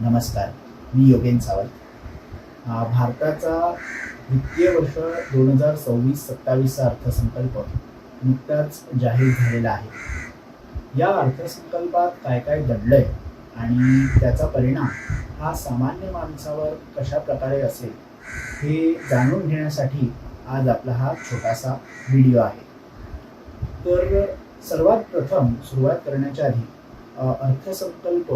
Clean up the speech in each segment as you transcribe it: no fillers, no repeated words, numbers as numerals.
नमस्कार, मी योगेन सावंत. भारताचा वित्तीय वर्ष 2026-27चा अर्थसंकल्प नुकताच जाहीर झालेला आहे. या अर्थसंकल्पात काय काय दडलंय आणि त्याचा परिणाम हा सामान्य माणसावर कशा प्रकारे असेल हे जाणून घेण्यासाठी आज आपला हा छोटासा व्हिडिओ आहे. तर सर्वात प्रथम सुरुवात करण्याच्या आधी अर्थसंकल्प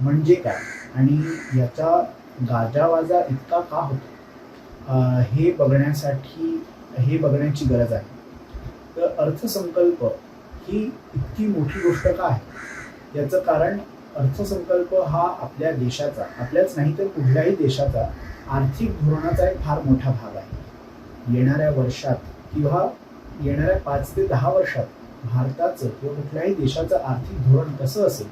म्हणजे काय आणि याचा गाजावाजा इतका का होतो हे बघण्याची गरज आहे. तर अर्थसंकल्प ही इतकी मोठी गोष्ट का आहे याचं कारण अर्थसंकल्प हा आपल्या देशाचा, आपल्याच नाही तर कुठल्याही देशाचा आर्थिक धोरणाचा एक फार मोठा भाग आहे. येणाऱ्या वर्षात किंवा येणाऱ्या 5 ते 10 वर्षात भारताचं किंवा कुठल्याही देशाचं आर्थिक धोरण कसं असेल,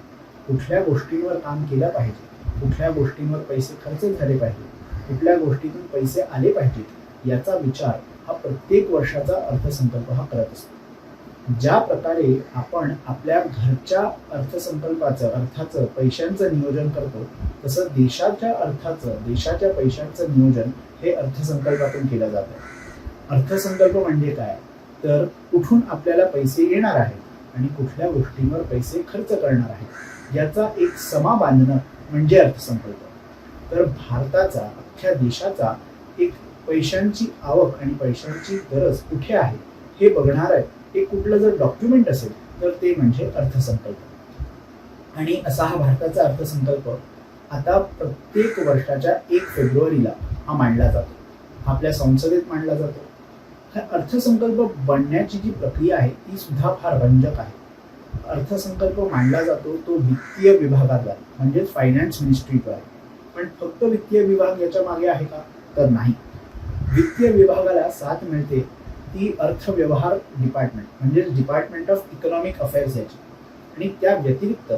कुठल्या गोष्टींवर काम केलं पाहिजे, कुठल्या गोष्टींवर पैसे खर्च झाले पाहिजे, कुठल्या गोष्टीतून पैसे आले पाहिजेत याचा विचार हा प्रत्येक वर्षाचा अर्थसंकल्प हा करत असतो. ज्या प्रकारे आपण आपल्या घरच्या अर्थाचं पैशांचं नियोजन करतो, तसं देशाच्या पैशांचं नियोजन हे अर्थसंकल्पातून केलं जातं. अर्थसंकल्प म्हणजे काय, तर कुठून आपल्याला पैसे येणार आहेत आणि कुठल्या गोष्टींवर पैसे खर्च करणार आहेत याचा एक समा बांधणं म्हणजे अर्थसंकल्प. तर भारताचा, अख्ख्या देशाचा एक पैशांची आवक आणि पैशांची गरज कुठे आहे हे बघणारं एक कुठलं जर डॉक्युमेंट असेल तर ते म्हणजे अर्थसंकल्प. आणि असा हा भारताचा अर्थसंकल्प आता प्रत्येक वर्षाच्या 1 फेब्रुवारीला हा मांडला जातो, आपल्या संसदेत मांडला जातो. हा अर्थसंकल्प बनण्याची जी प्रक्रिया आहे ती सुद्धा फार रंजक आहे. अर्थसंकल्प मांडला जातो तो वित्तीय विभागाद्वारे, म्हणजे फायनान्स मिनिस्ट्रीद्वारे. पण फक्त वित्तीय विभाग याच्या मागे आहे का, तर नाही. वित्तीय विभागाला साथ मिळते ती अर्थव्यवहार डिपार्टमेंट, म्हणजे डिपार्टमेंट ऑफ इकॉनॉमिक अफेअर्स याची. आणि त्या व्यतिरिक्त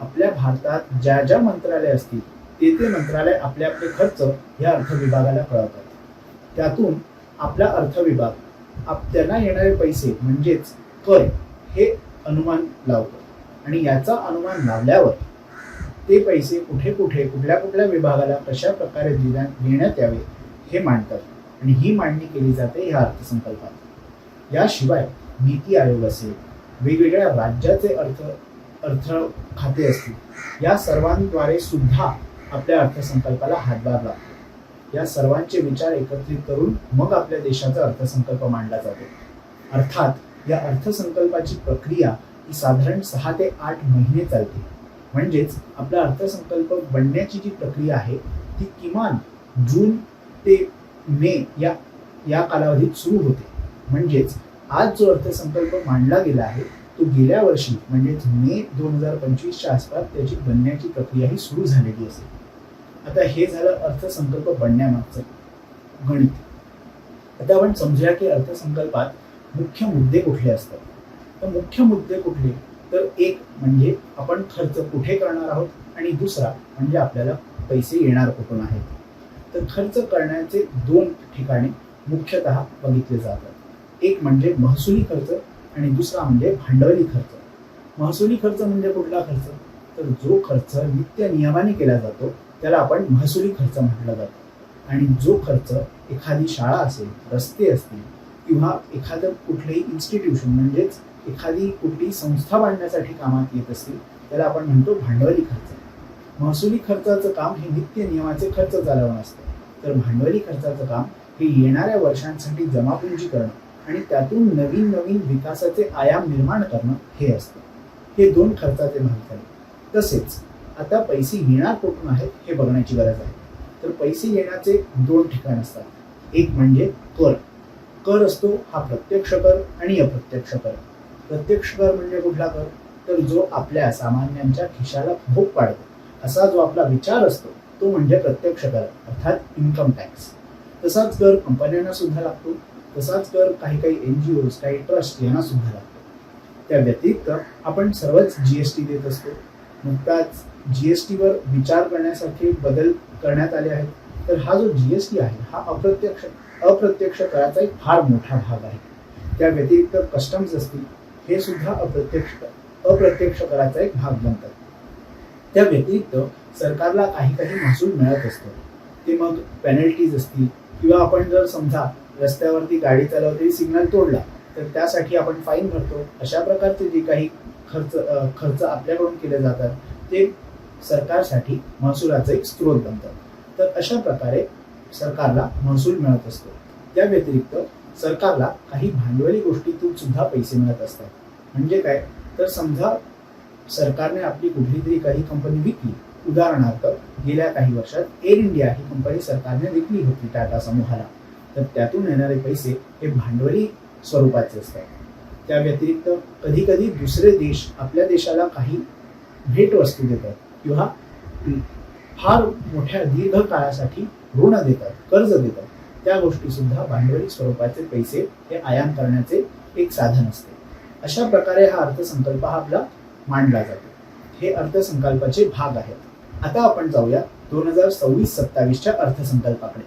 आपल्या भारतात ज्या ज्या मंत्रालय असतील ते मंत्रालय आपले आपले खर्च या अर्थविभागाला कळवतात. त्यातून आपला अर्थविभाग त्यांना येणारे पैसे म्हणजेच कर हे अनुमान लावतो. आणि याचा अनुमान लावल्यावर ते पैसे कुठल्या विभागाला कशा प्रकारे देण्यात यावे हे मांडतात. आणि ही मांडणी केली जाते या अर्थसंकल्पात. याशिवाय नीती आयोग असेल, वेगवेगळ्या राज्याचे अर्थ खाते असतील, या सर्वांद्वारे सुद्धा आपल्या अर्थसंकल्पाला हातभार लागतो. या सर्वांचे विचार एकत्रित करून मग आपल्या देशाचा अर्थसंकल्प मांडला जातो. अर्थात या अर्थसंकल्पाची प्रक्रिया ही साधारण 6 ते 8 महिने चालते. म्हणजेच आपला अर्थसंकल्प बनण्याची जी प्रक्रिया आहे ती किमान जून ते मे या कालावधीत सुरू होते. म्हणजेच आज जो अर्थसंकल्प मांडला गेला आहे तो गेल्या वर्षी म्हणजेच मे 2025च्या आसपास त्याची बनण्याची प्रक्रिया ही सुरू झालेली असेल. आता हे झालं अर्थसंकल्प बनण्यामागचं गणित. आता आपण समजूया की अर्थसंकल्पात मुख्य मुद्दे कुठले असतात. तर मुख्य मुद्दे कुठले, तर एक म्हणजे आपण खर्च कुठे करणार आहोत आणि दुसरा म्हणजे आपल्याला पैसे येणार कुठून आहेत. तर खर्च करण्याचे 2 ठिकाणे मुख्यतः बघितले जातात. एक म्हणजे महसुली खर्च आणि दुसरा म्हणजे भांडवली खर्च. महसुली खर्च म्हणजे कुठला खर्च, तर जो खर्च नित्य नियमाने केला जातो त्याला आपण महसुली खर्च म्हटलं जातं. आणि जो खर्च एखादी शाळा असेल, रस्ते असतील किंवा एखादं कुठलंही इन्स्टिट्यूशन म्हणजेच एखादी कुठली संस्था बांधण्यासाठी कामात येत असतील त्याला आपण म्हणतो भांडवली खर्च. महसुली खर्चाचं काम हे नित्य नियमाचे खर्च चालवणं असतं. तर भांडवली खर्चाचं काम हे येणाऱ्या वर्षांसाठी जमापुंजी करणं आणि त्यातून नवीन विकासाचे आयाम निर्माण करणं हे असतं. हे 2 खर्चाचे भाग झाले. तसेच आता पैसे येणार कुठून आहेत हे बघण्याची गरज आहे. तर पैसे येण्याचे 2 ठिकाण असतात. एक म्हणजे कर असतो हा प्रत्यक्ष कर आणि अप्रत्यक्ष कर. प्रत्यक्ष कर म्हणजे कुठला कर, तर जो आपल्या सामान्यांच्या खिशाला भोग पाडतो असा जो आपला विचार असतो तो म्हणजे प्रत्यक्ष कर, अर्थात इन्कम टॅक्स. तसाच कर कंपन्यांना सुद्धा लागतो, तसाच कर काही NGOs, काही ट्रस्ट यांना सुद्धा लागतो. त्या व्यतिरिक्त आपण सर्वच GST देत असतो. नुकताच GSTवर विचार करण्यासारखे बदल करण्यात आले आहेत. तर हा जो GST आहे हा अप्रत्यक्ष कराचा एक फार मोठा भाग आहे. त्या व्यतिरिक्त कस्टम्स असतील हे सुद्धा अप्रत्यक्ष कराचा एक भाग बनतात. त्या व्यतिरिक्त सरकारला काही महसूल मिळत असतो. ते मग पेनल्टीज असतील किंवा आपण जर समजा रस्त्यावरती गाडी चालवताना सिग्नल तोडला तर त्यासाठी आपण फाईन भरतो. अशा प्रकारचे जे काही खर्च आपल्याकडून केले जातात ते सरकारसाठी महसुलाचा एक स्रोत बनतात. तर अशा प्रकारे सरकारला महसूल मिळत असतो. त्या व्यतिरिक्त सरकारला काही भांडवली गोष्टीतून सुद्धा पैसे मिळत असतात. म्हणजे काय, तर समजा सरकारने आपली कुठली तरी काही कंपनी विकली, उदाहरणार्थ गेल्या काही वर्षात एअर इंडिया ही कंपनी सरकारने विकली होती टाटा समूहाला, तर त्यातून येणारे पैसे हे भांडवली स्वरूपाचे असतात. त्या व्यतिरिक्त कधी कधी दुसरे देश आपल्या देशाला काही भेटवस्तू देतात किंवा फार मोठ्या दीर्घ काळासाठी ऋण देतात, कर्ज देतात. त्या गोष्टी सुद्धा भांडवली स्वरूपाचे पैसे हे आयाम करण्याचे एक साधन असते. अशा प्रकारे हा अर्थसंकल्प हा आपला मांडला जातो. हे अर्थसंकल्पाचे भाग आहेत. आता आपण जाऊया 2026-27च्या अर्थसंकल्पाकडे.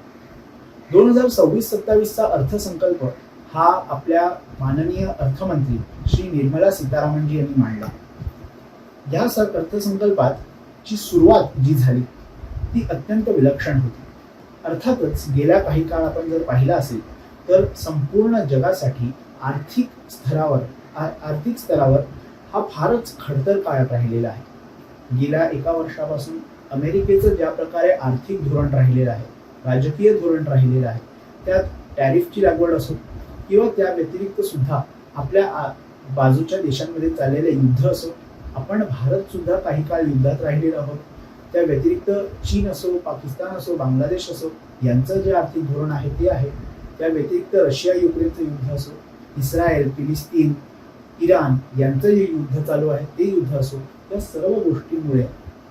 2026-27चा अर्थसंकल्प हा आपल्या माननीय अर्थमंत्री श्री निर्मला सीतारामनजी यांनी मांडला. या अर्थसंकल्पात ची सुरुवात जी झाली ती अत्यंत विलक्षण होती. अर्थातच गेल्या काही काळ आपण जर पाहिला असेल तर संपूर्ण जगासाठी आर्थिक स्तरावर हा फारच खडतर काळ राहिलेला आहे. गेल्या एका वर्षापासून अमेरिकेचं ज्या प्रकारे आर्थिक धोरण राहिलेलं आहे, राजकीय धोरण राहिलेलं आहे, त्यात टॅरिफची लागवड असो किंवा त्या व्यतिरिक्त सुद्धा आपल्या बाजूच्या देशांमध्ये चाललेले युद्ध असो, आपण भारत सुद्धा काही काळ युद्धात राहिलेलो आहोत. त्या व्यतिरिक्त चीन असो, पाकिस्तान असो, बांगलादेश असो, यांचं जे आर्थिक धोरण आहे ते आहे. त्या व्यतिरिक्त रशिया युक्रेनचं युद्ध असो, इस्रायल, फिलिस्तीन, इराण यांचं जे युद्ध चालू आहे ते युद्ध असो, या सर्व गोष्टींमुळे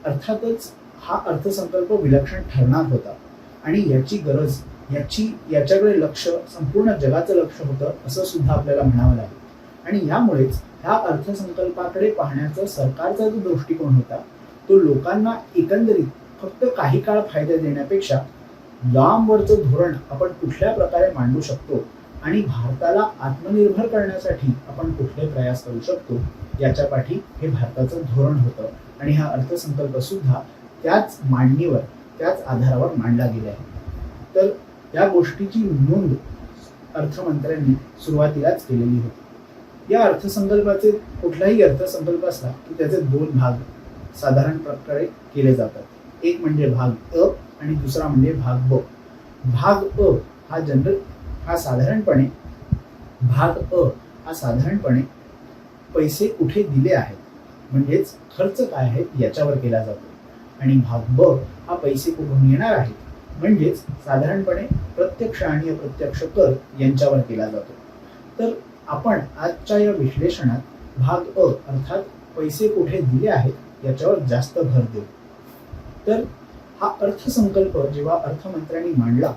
अर्थातच हा अर्थसंकल्प विलक्षण ठरणार होता आणि याची गरज, याच्याकडे लक्ष संपूर्ण जगाचं लक्ष होतं असं सुद्धा आपल्याला म्हणावं लागेल. आणि यामुळेच ह्या अर्थसंकल्पाकडे पाहण्याचा सरकारचा जो दृष्टिकोन होता तो लोकांना एकंदरीत फक्त काही काळ फायदा देण्यापेक्षा लांबवरचं धोरण आपण कुठल्या प्रकारे मांडू शकतो आणि भारताला आत्मनिर्भर करण्यासाठी आपण कुठले प्रयास करू शकतो याच्या पाठी हे भारताचं धोरण होतं. आणि हा अर्थसंकल्प सुद्धा त्याच मांडणीवर, त्याच आधारावर मांडला गेला आहे. तर या गोष्टीची नोंद अर्थमंत्र्यांनी सुरुवातीलाच केलेली होती. या अर्थसंकल्पाचे कुठलाही अर्थसंकल्प असला की त्याचे दोन भाग साधारण प्रकारे केले जातात. एक म्हणजे भाग अ आणि दुसरा म्हणजे भाग ब. भाग अ हा साधारणपणे पैसे कुठे दिले आहेत म्हणजेच खर्च काय आहे याच्यावर केला जातो. आणि भाग ब हा पैसे कुठून येणार आहेत म्हणजेच साधारणपणे प्रत्यक्ष आणि अप्रत्यक्ष कर यांच्यावर केला जातो. तर आपण आजच्या या विश्लेषणात भाग अ अर्थात पैसे कुठे दिले आहेत याच्यावर जास्त भर देऊ. तर हा अर्थसंकल्प जेव्हा अर्थमंत्र्यांनी मांडला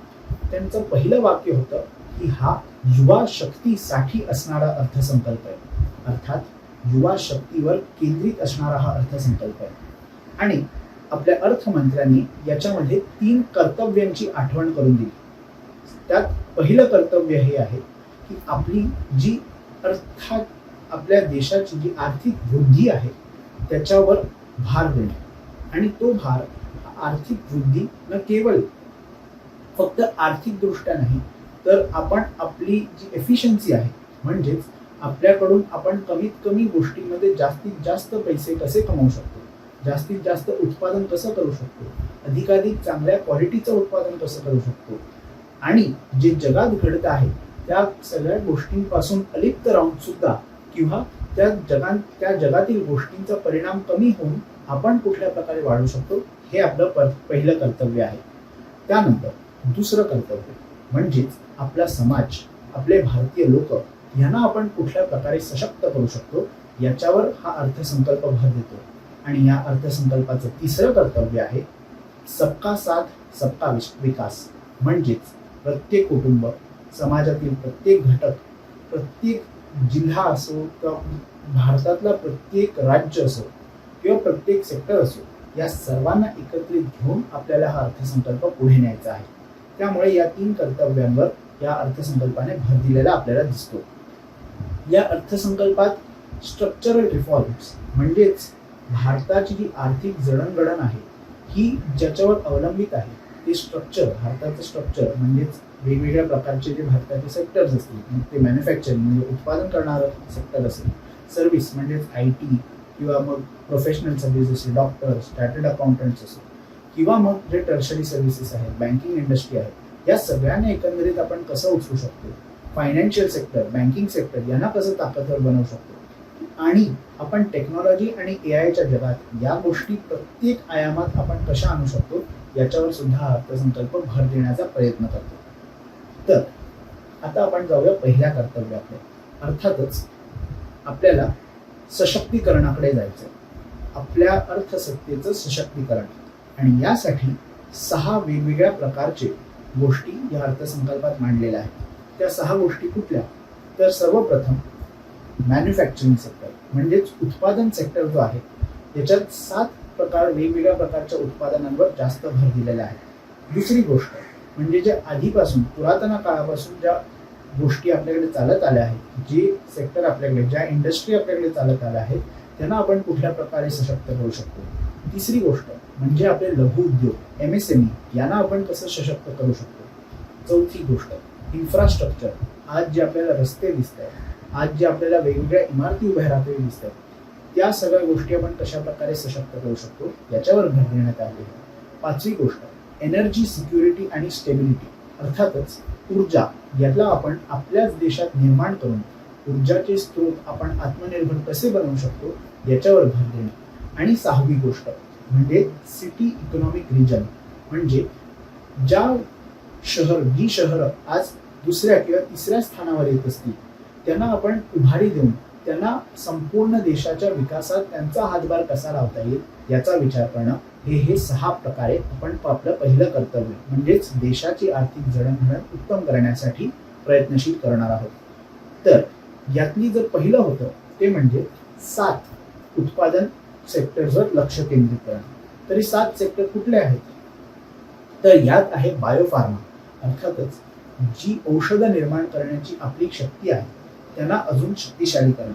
त्यांचं पहिलं वाक्य होतं की हा युवा शक्तीसाठी असणारा अर्थसंकल्प आहे. अर्थात युवा शक्तीवर केंद्रित असणारा हा अर्थसंकल्प आहे. आणि आपल्या अर्थमंत्र्यांनी याच्यामध्ये 3 कर्तव्यांची आठवण करून दिली. त्यात पहिलं कर्तव्य हे आहे की आपली जी अर्थात आपल्या देशाची जी आर्थिक वृद्धी आहे त्याच्यावर भार देणे. आणि तो भार आर्थिक वृद्धी न केवळ फक्त आर्थिक दृष्ट्या नाही तर आपण आपली जी एफिशियन्सी आहे म्हणजेच आपल्याकडून आपण कमीत कमी गोष्टींमध्ये जास्तीत जास्त पैसे कसे कमवू शकतो, जास्तीत जास्त उत्पादन कसं करू शकतो, अधिकाधिक चांगल्या क्वालिटीचं उत्पादन कसं करू शकतो आणि जे जगात घडत आहे त्या सगळ्या गोष्टींपासून अलिप्त राहून सुद्धा किंवा त्या जगातील गोष्टींचा परिणाम कमी होऊन आपण कुठल्या प्रकारे वाढू शकतो हे आपलं पहिलं कर्तव्य आहे. त्यानंतर दुसरं कर्तव्य म्हणजेच आपला समाज, आपले भारतीय लोक यांना आपण कुठल्या प्रकारे सशक्त करू शकतो याच्यावर हा अर्थसंकल्प भर देतो. आणि या अर्थसंकल्पाचं तिसरं कर्तव्य आहे सबका साथ सबका विकास. म्हणजेच प्रत्येक कुटुंब, समाजातील प्रत्येक घटक, प्रत्येक जिल्हा असो किंवा भारतातला प्रत्येक राज्य असो किंवा प्रत्येक सेक्टर असो, या सर्वांना एकत्रित घेऊन आपल्याला हा अर्थसंकल्प पुढे न्यायचा आहे. त्यामुळे या 3 कर्तव्यांवर या अर्थसंकल्पाने भर दिलेला आपल्याला दिसतो. या अर्थसंकल्पात स्ट्रक्चरल रिफॉर्म्स म्हणजेच भारताची जी आर्थिक जडणघडण आहे ही ज्याच्यावर अवलंबित आहे ते स्ट्रक्चर, भारताचं स्ट्रक्चर म्हणजेच वेगवेगळ्या प्रकारचे जे भारताचे सेक्टर्स असतील, मग ते मॅन्युफॅक्चरिंग म्हणजे उत्पादन करणारं सेक्टर असेल, सर्व्हिस म्हणजेच IT किंवा मग प्रोफेशनल सर्व्हिस असेल, डॉक्टर्स, चार्टर्ड अकाउंटंट्स असेल, किंवा मग जे टर्शरी सर्व्हिसेस आहेत, बँकिंग इंडस्ट्री आहे, या सगळ्यांना एकंदरीत आपण कसं उचलू शकतो, फायनान्शियल सेक्टर, बँकिंग सेक्टर यांना कसं ताकदवर बनवू शकतो, आणि आपण टेक्नॉलॉजी आणि AIच्या जगात या गोष्टी प्रत्येक आयामात आपण कशा आणू शकतो याच्यावर सुद्धा हा अर्थसंकल्प भर देण्याचा प्रयत्न करतो. तर आता आपण जाऊया पहिल्या कर्तव्याकडे. अर्थातच आपल्याला सशक्तीकरणाकडे जायचं, आपल्या अर्थसत्तेचं सशक्तीकरण, आणि यासाठी 6 वेगवेगळ्या प्रकारचे गोष्टी या अर्थसंकल्पात मांडलेल्या आहेत. त्या 6 गोष्टी कुठल्या, तर सर्वप्रथम मॅन्युफॅक्चरिंग सेक्टर म्हणजेच उत्पादन सेक्टर जो आहे त्याच्यात 7 वेगवेगळ्या प्रकारच्या उत्पादनांवर जास्त भर दिलेला आहे. दुसरी गोष्ट म्हणजे जे आधीपासून पुरातन काळापासून ज्या गोष्टी आपल्याकडे चालत आल्या आहेत, जे सेक्टर आपल्याकडे, ज्या इंडस्ट्री आपल्याकडे चालत आल्या आहेत, त्यांना आपण कुठल्या प्रकारे सशक्त करू शकतो. तिसरी गोष्ट म्हणजे आपले लघु उद्योग MSME यांना आपण कसं सशक्त करू शकतो. चौथी गोष्ट इन्फ्रास्ट्रक्चर, आज जे आपल्याला रस्ते दिसत आहेत, आज जे आपल्याला वेगवेगळ्या इमारती उभ्या राहतेल्या दिसत आहेत, त्या सगळ्या गोष्टी आपण कशा प्रकारे सशक्त करू शकतो याच्यावर भर देण्यात आले आहे. पाचवी गोष्ट एनर्जी सिक्युरिटी आणि स्टेबिलिटी, अर्थातच ऊर्जा, याला आपण आपल्याच देशात निर्माण करून ऊर्जाचे स्रोत आपण आत्मनिर्भर कसे बनवू शकतो याच्यावर भर देणे. आणि 6वी गोष्ट म्हणजे सिटी इकॉनॉमिक रिजन, म्हणजे जी शहरं आज दुसऱ्या किंवा तिसऱ्या स्थानावर येत असतील त्यांना आपण उभारी देऊन त्यांना संपूर्ण देशाच्या विकासात त्यांचा हातभार कसा लावता येईल याचा विचार करणं, हे 6 प्रकारे आपण आपलं पहिलं कर्तव्य म्हणजेच देशाची आर्थिक जडणघडण उत्तम करण्यासाठी प्रयत्नशील करणार आहोत. तर यातली जर पहिलं होतं ते म्हणजे 7 उत्पादन सेक्टरवर लक्ष केंद्रित करणं. तरी 7 सेक्टर कुठले आहेत, तर यात आहे बायोफार्मा, अर्थातच जी औषधं निर्माण करण्याची आपली शक्ती आहे त्यांना अजून शक्तिशाली करणं.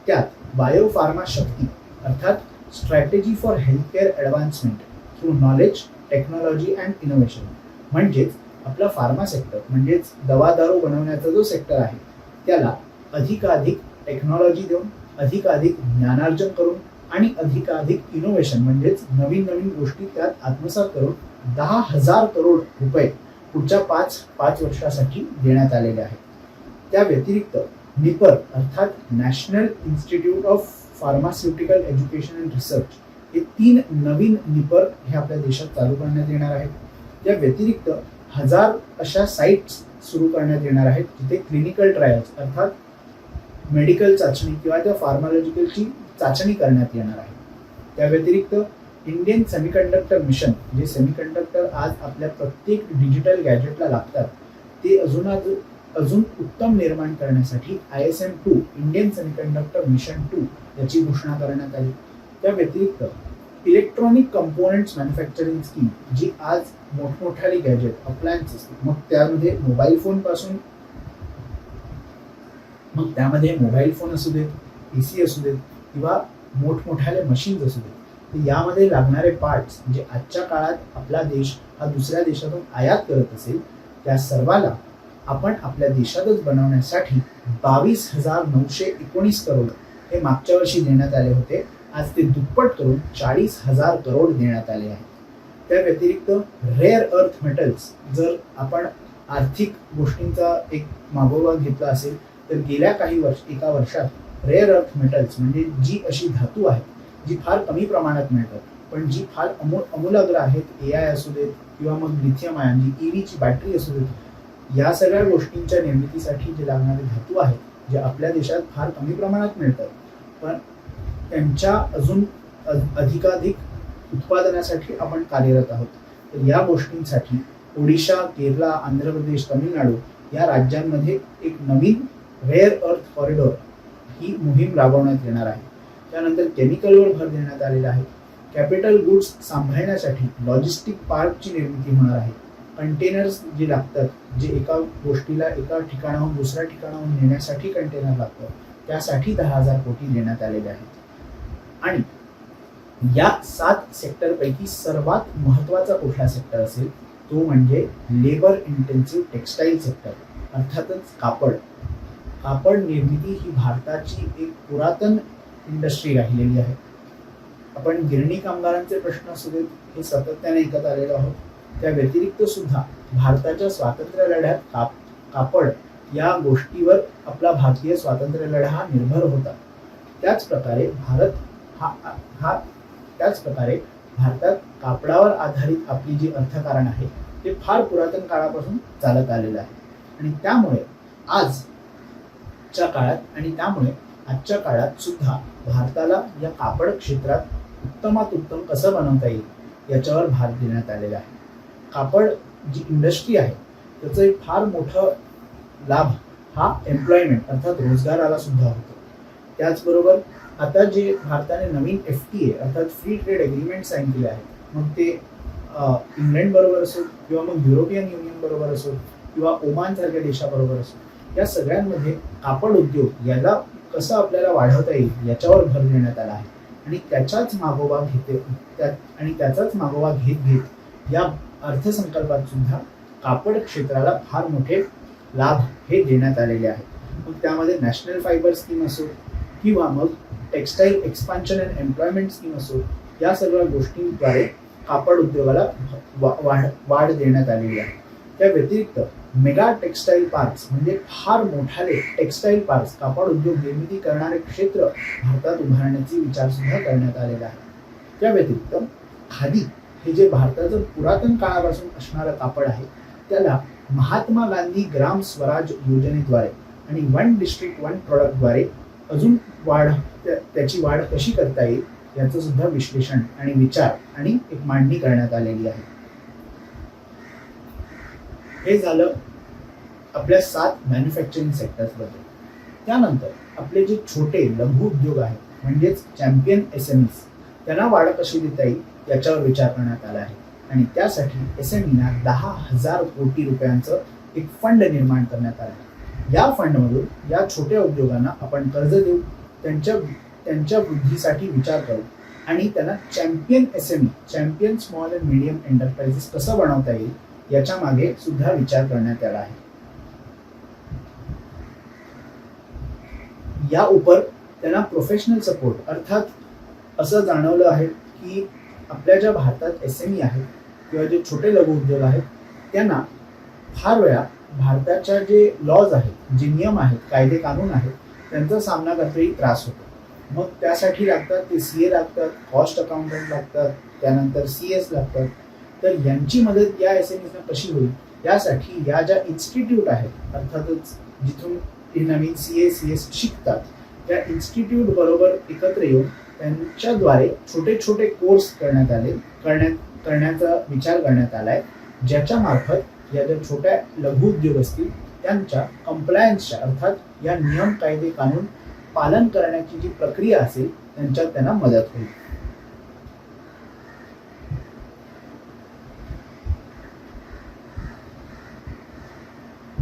त्यात बायोफार्मा शक्ती अर्थात strategy for healthcare advancement through knowledge, technology and innovation, म्हणजेच आपला फार्मा सेक्टर म्हणजेच दवा दारू बनवण्याचा जो सेक्टर आहे त्याला अधिकाधिक टेक्नॉलॉजी देऊन, अधिकाधिक ज्ञानार्जन करून आणि अधिकाधिक इनोव्हेशन म्हणजेच नवीन नवीन गोष्टी त्यात आत्मसात करून 10,000 करोड रुपये पुढच्या 5 वर्षासाठी देण्यात आलेले आहेत. त्या व्यतिरिक्त निपर अर्थात national institute of pharmaceutical education and research, हे 3 नवीन निपर हे आपल्या देशात चालू करण्यात येणार आहेत. त्या व्यतिरिक्त 1000 अशा साईट्स सुरू करण्यात येणार आहेत जिथे क्लिनिकल ट्रायल्स अर्थात मेडिकल चाचणी किंवा त्या फार्मालॉजिकलची चाचणी करण्यात येणार आहे. त्या व्यतिरिक्त इंडियन सेमीकंडक्टर मिशन, जे सेमीकंडक्टर आज आपल्या प्रत्येक डिजिटल गॅजेटला लागतात, ते अजून उत्तम निर्माण करण्यासाठी ISM-2 इंडियन सेमीकंडक्टर मिशन 2 याची घोषणा करण्यात आली. त्या व्यतिरिक्त इलेक्ट्रॉनिक कंपोनेंट्स मॅन्युफॅक्चरिंग स्कीम, जी आज मोठमोठाली गॅजेट अप्लायन्सेस, मग त्यामध्ये मोबाईल फोन असू देत, PC असू देत किंवा मोठमोठाले मशीन्स असू देत, तर यामध्ये लागणारे पार्ट्स म्हणजे आजच्या काळात आपला देश हा दुसऱ्या देशातून आयात करत असेल त्या सर्वाला आपण आपल्या देशातच बनवण्यासाठी 22,919 करोड हे मागच्या वर्षी देण्यात आले होते. आज ते दुप्पट करून 40,000 करोड देण्यात आले आहेत. त्या व्यतिरिक्त रेअर अर्थ मेटल्स, जर आपण आर्थिक गोष्टींचा एक मागोवा घेतला असेल तर गेल्या एका वर्षात रेअर अर्थ मेटल्स म्हणजे जी अशी धातू आहेत जी फार कमी प्रमाणात मिळतात पण जी फार अमूलाग्र आहेत, AI असू देत किंवा मग लिथियम आयन जी EVची बॅटरी असू देत, या सगळ्या गोष्टींच्या निर्मितीसाठी जे लागणारे धातू आहेत जे आपल्या देशात फार कमी प्रमाणात मिळतात पण त्यांच्या अजून अधिकाधिक उत्पादनासाठी आपण कार्यरत आहोत. तर या गोष्टींसाठी ओडिशा, केरला, आंध्र प्रदेश, तामिळनाडू या राज्यांमध्ये एक नवीन रेअर अर्थ कॉरिडॉर ही मोहीम राबवण्यात येणार आहे. त्यानंतर केमिकलवर भर देण्यात आलेला आहे. कॅपिटल गुड्स सांभाळण्यासाठी लॉजिस्टिक पार्कची निर्मिती होणार आहे. कंटेनर्स जे लागतात, जे एका गोष्टीला एका ठिकाणाहून दुसऱ्या ठिकाणाहून नेण्यासाठी कंटेनर लागतात, त्यासाठी 10,000 कोटी देण्यात आलेले आहेत. आणि या 7 सेक्टरपैकी सर्वात महत्त्वाचा कुठला सेक्टर असेल तो म्हणजे लेबर इंटेन्सिव्ह टेक्सटाईल सेक्टर, अर्थातच कापड. कापड निर्मिती ही भारताची एक पुरातन इंडस्ट्री राहिलेली आहे. आपण गिरणी कामगारांचे प्रश्न असू देत हे सातत्याने ऐकत आलेलो आहोत. त्या व्यतिरिक्त सुद्धा भारताच्या स्वातंत्र्य लढ्यात कापड या गोष्टीवर आपला भारतीय स्वातंत्र्य लढा हा निर्भर होता. त्याचप्रकारे भारतात कापडावर आधारित आपली जी अर्थकारण आहे ते फार पुरातन काळापासून चालत आलेलं आहे. आणि त्यामुळे आजच्या काळात सुद्धा भारताला या कापड क्षेत्रात उत्तमात उत्तम कसं बनवता येईल याच्यावर भर देण्यात आलेला आहे. कापड जी इंडस्ट्री आहे त्याचं एक फार मोठं लाभ हा एम्प्लॉयमेंट अर्थात रोजगाराला सुद्धा होतो. त्याचबरोबर आता जे भारताने नवीन FTA अर्थात फ्री ट्रेड एग्रीमेंट साईन केले आहेत, मग ते इंग्लंड बरोबर असो किंवा मग युरोपियन युनियन बरोबर असो किंवा ओमान सारख्या देशाबरोबर असो, या सगळ्यांमध्ये कापड उद्योग याला कसं आपल्याला वाढवता येईल याच्यावर भर देण्यात आला आहे. आणि त्याचाच मागोवा घेत या अर्थसंकल्पात सुद्धा कापड क्षेत्राला फार मोठे लाभ हे देण्यात आलेले आहेत. मग त्यामध्ये नॅशनल फायबर स्कीम असो किंवा मग textile expansion and employment scheme असो, या सगळ्या गोष्टींद्वारे कापड उद्योगाला वाढ देण्यात आलेली आहे. त्या व्यतिरिक्त मेगा टेक्सटाईल पार्क्स म्हणजे फार मोठाले टेक्सटाईल पार्क्स, कापड उद्योग निर्मिती करणारे क्षेत्र भारतात उभारण्याचा विचार सुद्धा करण्यात आलेला आहे. त्या व्यतिरिक्त खादी हे जे भारताचं पुरातन काळापासून असणारं कापड आहे त्याला महात्मा गांधी ग्राम स्वराज योजनेद्वारे आणि 1 डिस्ट्रिक्ट 1 प्रोडक्टद्वारे अजून त्याची वाढ कशी करता येईल याचं सुद्धा विश्लेषण आणि विचार आणि एक मांडणी करण्यात आलेली आहे. हे झालं आपल्या 7 मॅन्युफॅक्चरिंग सेक्टर्स बद्दल. त्यानंतर आपले जे छोटे लघु उद्योग आहेत म्हणजेच चॅम्पियन SMEs, त्यांना वाढ कशी देता येईल याच्यावर विचार करण्यात आला आहे. आणि त्यासाठी SMEना 10,000 कोटी रुपयांचं एक फंड निर्माण करण्यात आलं आहे. या फंडमधून या छोट्या उद्योगांना आपण कर्ज देऊ, त्यांच्या वृद्धीसाठी विचार करू आणि त्यांना champion small and medium enterprises कसं बनवता येईल याच्या मागे सुद्धा विचार करण्यात आला आहे. या उपर त्यांना प्रोफेशनल सपोर्ट अर्थात असं जाणवलं आहे की आपल्या ज्या भारतात SME आहेत किंवा जे छोटे लघु उद्योग आहेत त्यांना फार वेळा भारताच्या जे लॉज आहेत, जे नियम आहेत, कायदे कानून आहेत त्यांचा सामना करताही त्रास होतो. मग त्यासाठी लागतात ते CA लागतात, कॉस्ट अकाउंटंट लागतात, त्यानंतर CS लागतात. तर यांची मदत या SMEsना कशी होईल यासाठी या ज्या इन्स्टिट्यूट आहेत अर्थातच जिथून ते नवीन CS शिकतात त्या इन्स्टिट्यूट बरोबर एकत्र येऊन त्यांच्याद्वारे छोटे छोटे कोर्स करण्याचा विचार करण्यात आलाय, ज्याच्या मार्फत या ज्या छोट्या लघु उद्योग असतील त्यांच्या कंप्लायन्सच्या अर्थात या नियम कायदे कानून पालन करण्याची जी प्रक्रिया असेल त्यांच्यात त्यांना मदत होईल.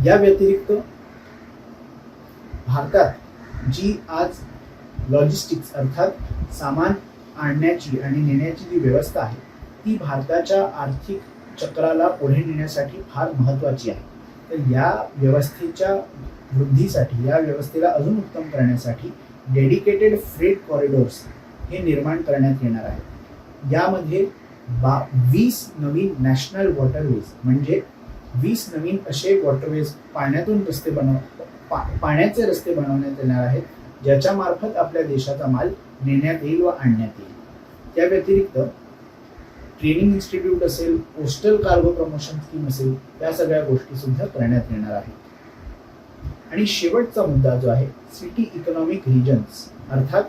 या व्यतिरिक्त भारतात जी आज लॉजिस्टिक्स अर्थात सामान आणण्याची आणि नेण्याची जी व्यवस्था आहे ती भारताच्या आर्थिक चक्राला पुढे नेण्यासाठी फार महत्त्वाची आहे. तर या व्यवस्थेच्या वृद्धीसाठी, या व्यवस्थेला अजून उत्तम करण्यासाठी डेडिकेटेड फ्रेट कॉरिडॉर्स हे निर्माण करण्यात येणार आहे. यामध्ये 20 नवीन नॅशनल वॉटरवेज म्हणजे 20 नवीन असे वॉटरवेज पाण्याचे रस्ते बनवण्यात येणार आहेत, ज्याच्या मार्फत आपल्या देशाचा माल नेण्यात येईल व आणण्यात येईल. त्या व्यतिरिक्त ट्रेनिंग इन्स्टिट्यूट असेल, कोस्टल कार्गो प्रमोशन स्कीम असेल, या सगळ्या गोष्टी सुद्धा करण्यात येणार आहेत. आणि शेवटचा मुद्दा जो आहे सिटी इकॉनॉमिक रिजन्स अर्थात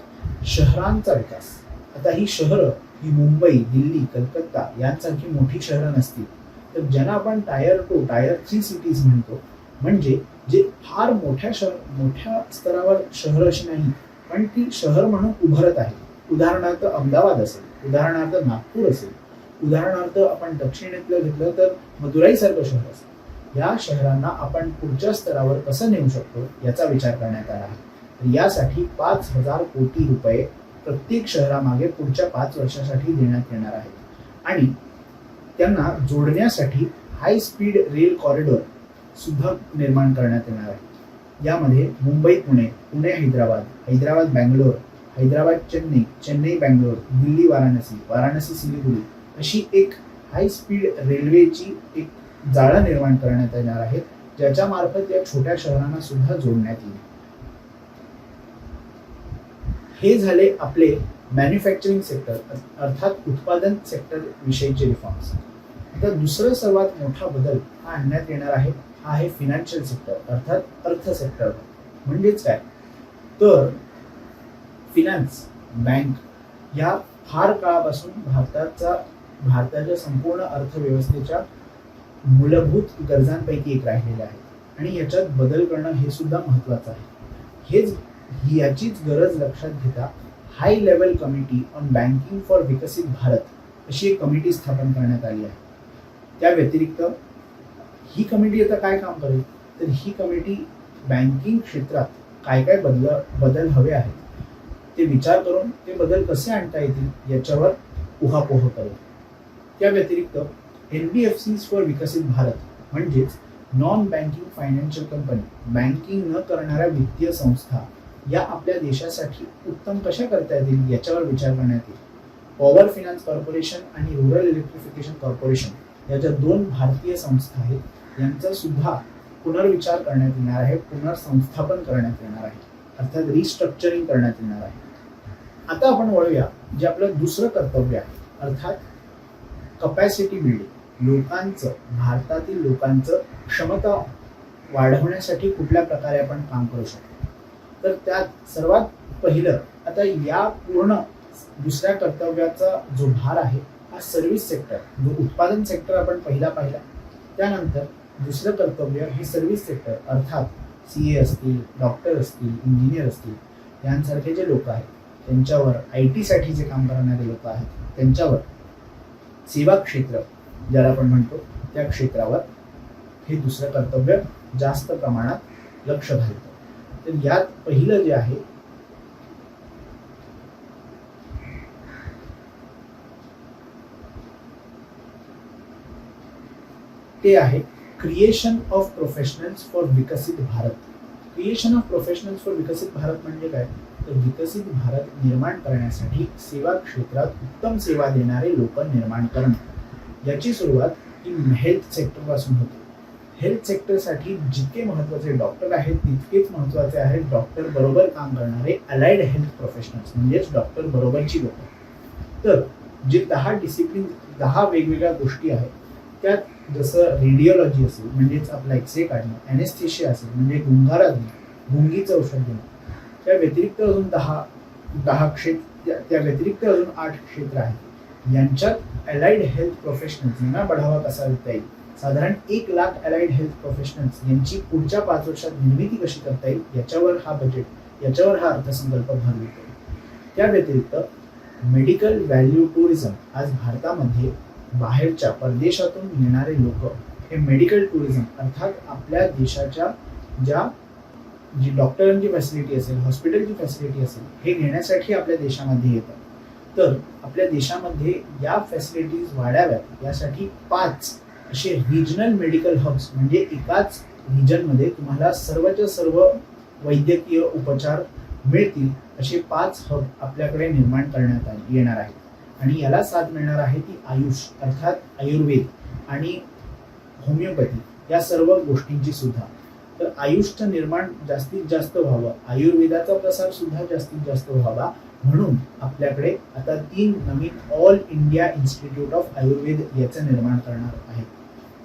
शहरांचा विकास. आता ही शहरं ही मुंबई, दिल्ली, कलकत्ता यांसारखी मोठी शहरं नसतील तर ज्यांना आपण टायर 2, टायर 3 सिटीज म्हणतो, म्हणजे जे फार मोठ्या स्तरावर शहर अशी नाही पण ती शहर म्हणून उभरत आहे. उदाहरणार्थ अहमदाबाद असेल, उदाहरणार्थ नागपूर असेल, उदाहरणार्थ आपण दक्षिणेतलं घेतलं तर मदुराई सारखं शहर असेल. या शहरांना आपण पुढच्या स्तरावर कसं नेऊ शकतो याचा विचार करण्यात आला आहे. यासाठी 5,000 कोटी रुपये प्रत्येक शहरामागे पुढच्या 5 वर्षासाठी देण्यात येणार आहेत आणि त्यांना जोडण्यासाठी हाय स्पीड रेल कॉरिडॉर सुद्धा निर्माण करण्यात येणार आहे। यामध्ये मुंबई पुणे, पुणे हैदराबाद, हैदराबाद बँगलोर, हैदराबाद चेन्नई, चेन्नई बँगलोर, दिल्ली वाराणसी, वाराणसी सिलिगुडी अशी एक हाय स्पीड रेल्वेची एक जाळं निर्माण करण्यात येणार आहे, ज्याच्या मार्फत या छोट्या शहरांना सुद्धा जोडण्यात येईल। हे झाले आपले मॅन्युफॅक्चरिंग सेक्टर अर्थात उत्पादन सेक्टर विषयीचे रिफॉर्म्स। आता दुसरा सर्वात मोठा बदल हा आणण्यात येणार आहे, हा आहे फिनान्शियल सेक्टर अर्थात अर्थ सेक्टर। म्हणजेच काय तर फिनान्स बँक या फार काळापासून भारताच्या संपूर्ण अर्थव्यवस्थेच्या मूलभूत गरजांपैकी एक राहिलेल्या आहेत आणि याच्यात बदल करणं हे सुद्धा महत्त्वाचं आहे। याचीच गरज लक्षात घेता high level committee on banking for विकसित भारत अशी एक कमिटी स्थापन करण्यात आली आहे। त्या व्यतिरिक्त ही कमिटी आता काय काम करेल तर ही कमिटी बँकिंग क्षेत्रात काय काय बदल हवे आहेत ते विचार करून ते बदल कसे आणता येतील याच्यावर उहापोह करेल। त्या व्यतिरिक्त NBFCs फॉर विकसित भारत म्हणजेच non banking financial company, banking न करणाऱ्या वित्तीय संस्था या आपल्या देशासाठी उत्तम कशा करता येतील याच्यावर विचार करण्यात येईल। पॉवर फायनान्स कॉर्पोरेशन आणि रुरल इलेक्ट्रिफिकेशन कॉर्पोरेशन या ज्या 2 भारतीय संस्था आहेत यांचा सुद्धा पुनर्विचार करण्यात येणार आहे, पुनर्संस्थापन करण्यात येणार आहे, अर्थात रिस्ट्रक्चरिंग करण्यात येणार आहे। आता आपण वळूया जे आपलं दुसरं कर्तव्य आहे अर्थात कपॅसिटी बिल्डिंग। भारतातील लोकांचं क्षमता वाढवण्यासाठी कुठल्या प्रकारे आपण काम करू शकतो तर त्यात सर्वात पहिलं आता या पूर्ण दुसऱ्या कर्तव्याचा जो भार आहे हा सर्व्हिस सेक्टर, जो उत्पादन सेक्टर आपण पाहिला, त्यानंतर दुसरं कर्तव्य हे सर्व्हिस सेक्टर अर्थात CA असतील, डॉक्टर असतील, इंजिनियर असतील यांसारखे जे लोक आहेत त्यांच्यावर, IT साठी जे काम करणारे लोक आहेत त्यांच्यावर, सेवा क्षेत्र ज्याला आपण म्हणतो त्या क्षेत्रावर हे दुसरं कर्तव्य जास्त प्रमाणात लक्ष घालतं। तर यात पहिलं जे आहे ते आहे क्रिएशन ऑफ प्रोफेशनल्स फॉर विकसित Bharat. Creation of professionals for विकसित भारत म्हणजे काय तर विकसित भारत निर्माण करण्यासाठी सेवा क्षेत्रात उत्तम सेवा देणारे लोक निर्माण करणं। याची सुरुवात ही हेल्थ सेक्टर पासून होते। हेल्थ सेक्टरसाठी जितके महत्त्वाचे डॉक्टर आहेत तितकेच महत्त्वाचे आहेत डॉक्टर बरोबर काम करणारे अलाइड हेल्थ प्रोफेशनल्स म्हणजेच डॉक्टर बरोबरची लोक। तर जे 10 डिसिप्लिन, 10 वेगवेगळ्या गोष्टी आहेत त्यात जसं रेडिओलॉजी असेल म्हणजेच आपला एक्सरे काढणं, ॲनेस्थेशिया असेल म्हणजे गुंगारा देणं, गुंगीचं औषध देणं, त्या व्यतिरिक्त अजून 10 क्षेत्र, त्या व्यतिरिक्त अजून 8 क्षेत्र आहेत। यांच्यात अलाइड हेल्थ प्रोफेशनल्स यांना बढावा कसा देता येईल, साधारण 1 लाख अलाइड हेल्थ प्रोफेशनल्स यांची पुढच्या 5 वर्षात निर्मिती कशी करता येईल याच्यावर हा अर्थसंकल्प भर देतो। त्या व्यतिरिक्त मेडिकल व्हॅल्यू टुरिझम, आज भारतामध्ये बाहेरच्या परदेशातून येणारे लोक हे मेडिकल टुरिझम अर्थात आपल्या देशाच्या जी डॉक्टरांची फॅसिलिटी असेल, हॉस्पिटलची फॅसिलिटी असेल हे घेण्यासाठी आपल्या देशामध्ये येतात। तर आपल्या देशामध्ये या फॅसिलिटीज वाढाव्यात यासाठी 5 असे रिजनल मेडिकल हब्स म्हणजे एकाच रिजनमध्ये तुम्हाला सर्वच्या सर्व वैद्यकीय उपचार मिळतील असे 5 हब आपल्याकडे निर्माण करण्यात येणार आहेत आणि याला साथ मिळणार आहे ती आयुष अर्थात आयुर्वेद आणि होमिओपॅथी या सर्व गोष्टींची सुद्धा। तर आयुषचं निर्माण जास्तीत जास्त व्हावं, आयुर्वेदाचा प्रसार सुद्धा जास्तीत जास्त व्हावा म्हणून आपल्याकडे आता 3 नवीन all India institute of Ayurveda याचं निर्माण करणार आहे।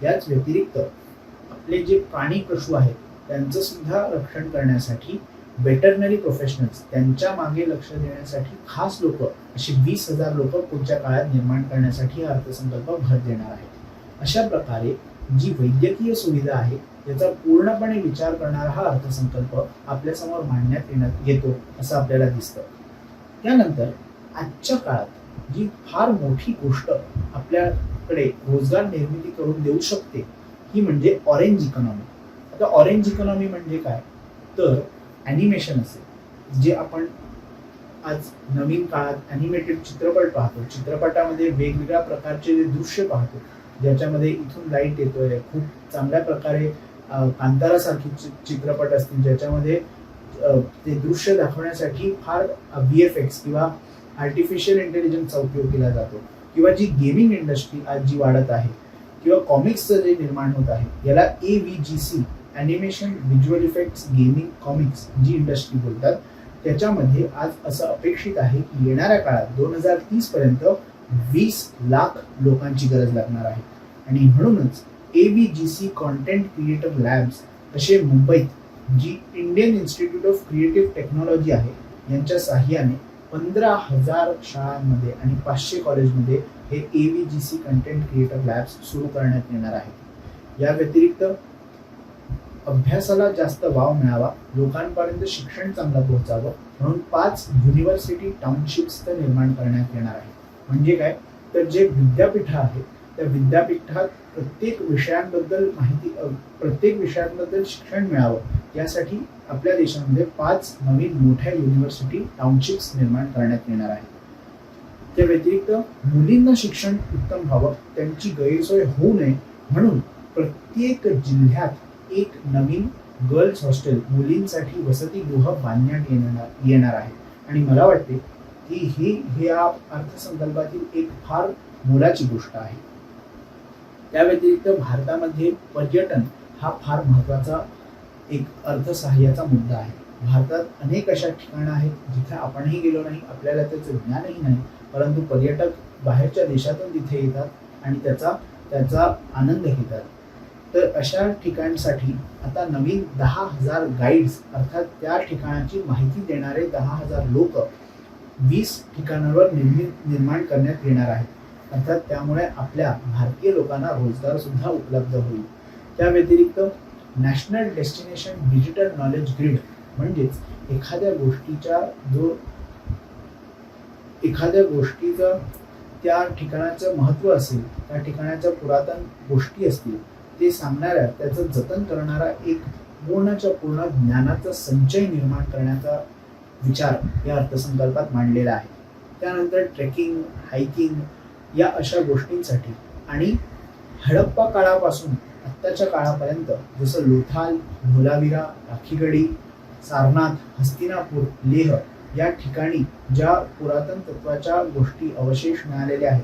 याच व्यतिरिक्त आपले जे प्राणी पशु आहेत त्यांचं सुद्धा रक्षण करण्यासाठी वेटरनरी प्रोफेशनल्स त्यांच्या मागे लक्ष देण्यासाठी खास लोक अशी 20,000 लोक पुढच्या काळात निर्माण करण्यासाठी हा अर्थसंकल्प भर देणार आहे। अशा प्रकारे जी वैद्यकीय सुविधा आहे याचा पूर्णपणे विचार करणारा हा अर्थसंकल्प आपल्यासमोर मांडण्यात येतो असं आपल्याला दिसतं। त्यानंतर आजच्या काळात जी फार मोठी गोष्ट आपल्याकडे रोजगार निर्मिती करून देऊ शकते ही म्हणजे ऑरेंज इकॉनॉमी। आता ऑरेंज इकॉनॉमी म्हणजे काय तर ॲनिमेशन असेल जे आपण आज नवीन काळात ॲनिमेटेड चित्रपट पाहतो, चित्रपटामध्ये वेगवेगळ्या प्रकारचे जे दृश्य पाहतो, ज्याच्यामध्ये इथून लाईट येतोय, खूप चांगल्या प्रकारे कांतारासारखी चित्रपट असतील ज्याच्यामध्ये ते दृश्य दाखवण्यासाठी फार VFX किंवा आर्टिफिशियल इंटेलिजन्सचा उपयोग केला जातो, किंवा जी गेमिंग इंडस्ट्री आज जी वाढत आहे किंवा कॉमिक्सचं जे निर्माण होत आहे याला AVGC animation visual effects gaming comics जी इंडस्ट्री बोलतात, त्याच्यामध्ये आज असं अपेक्षित आहे की येणाऱ्या काळात 2030 पर्यंत 20 लाख लोकांची गरज लागणार आहे. आणि म्हणूनच AVGC कॉन्टेंट क्रिएटर लॅब्स असे मुंबईत जी Indian institute of creative technology आहे यांच्या साहाय्याने 15,000 शाळांमध्ये आणि 500 कॉलेजमध्ये हे AVGC कंटेंट क्रिएटर लॅब्स सुरू करण्यात येणार आहेत. या व्यतिरिक्त अभ्यासाला जास्त वाव मिळावा, लोकांपर्यंत शिक्षण चांगलं पोहोचावं म्हणून 5 युनिव्हर्सिटी टाउनशिप्स निर्माण करण्यात येणार आहे. म्हणजे काय, तर जे विद्यापीठ आहेत त्या विद्यापीठात प्रत्येक विषयांबद्दल शिक्षण मिळावं यासाठी आपल्या देशामध्ये 5 नवीन मोठ्या युनिव्हर्सिटी टाउनशिप्स निर्माण करण्यात येणार आहेत. त्या व्यतिरिक्त मुलींना शिक्षण उत्तम व्हावं, त्यांची गैरसोय होऊ नये म्हणून प्रत्येक जिल्ह्यात एक नवीन गर्ल्स हॉस्टेल, मुलींसाठी वसतिगृह बांधण्यात येणार आहे. आणि मला वाटते की ही या अर्थसंकल्पातील एक फार मोलाची गोष्ट आहे. त्या व्यतिरिक्त भारतामध्ये पर्यटन हा फार महत्त्वाचा एक अर्थसहाय्याचा मुद्दा आहे. भारतात अनेक अशा ठिकाणं आहेत जिथे आपणही गेलो नाही, आपल्याला त्याचं ज्ञानही नाही, परंतु पर्यटक बाहेरच्या देशातून तिथे येतात आणि त्याचा आनंद घेतात. तर अशा ठिकाणसाठी आता नवीन 10,000 गाईड्स अर्थात त्या ठिकाणाची माहिती देणारे 10,000 लोक 20 ठिकाणांवर निर्माण करण्यात येणार आहेत. अर्थात त्यामुळे आपल्या भारतीय लोकांना रोजगार सुद्धा उपलब्ध होईल. त्या व्यतिरिक्त national destination digital knowledge grid म्हणजेच एखाद्या गोष्टीचं त्या ठिकाणाचं महत्त्व असेल, त्या ठिकाणाच्या पुरातन गोष्टी असतील, ते सांगणाऱ्या, त्याचं जतन करणारा एक पूर्णच्या पूर्ण ज्ञानाचा संचय निर्माण करण्याचा विचार या अर्थसंकल्पात मांडलेला आहे. त्यानंतर ट्रेकिंग, हायकिंग या अशा गोष्टींसाठी आणि हडप्पा काळापासून आत्ताच्या काळापर्यंत जसं लोथाल, धोलावीरा, राखीगढी, सारनाथ, हस्तिनापूर, लेह या ठिकाणी ज्या पुरातन तत्वाच्या गोष्टी अवशेष मिळालेले आहेत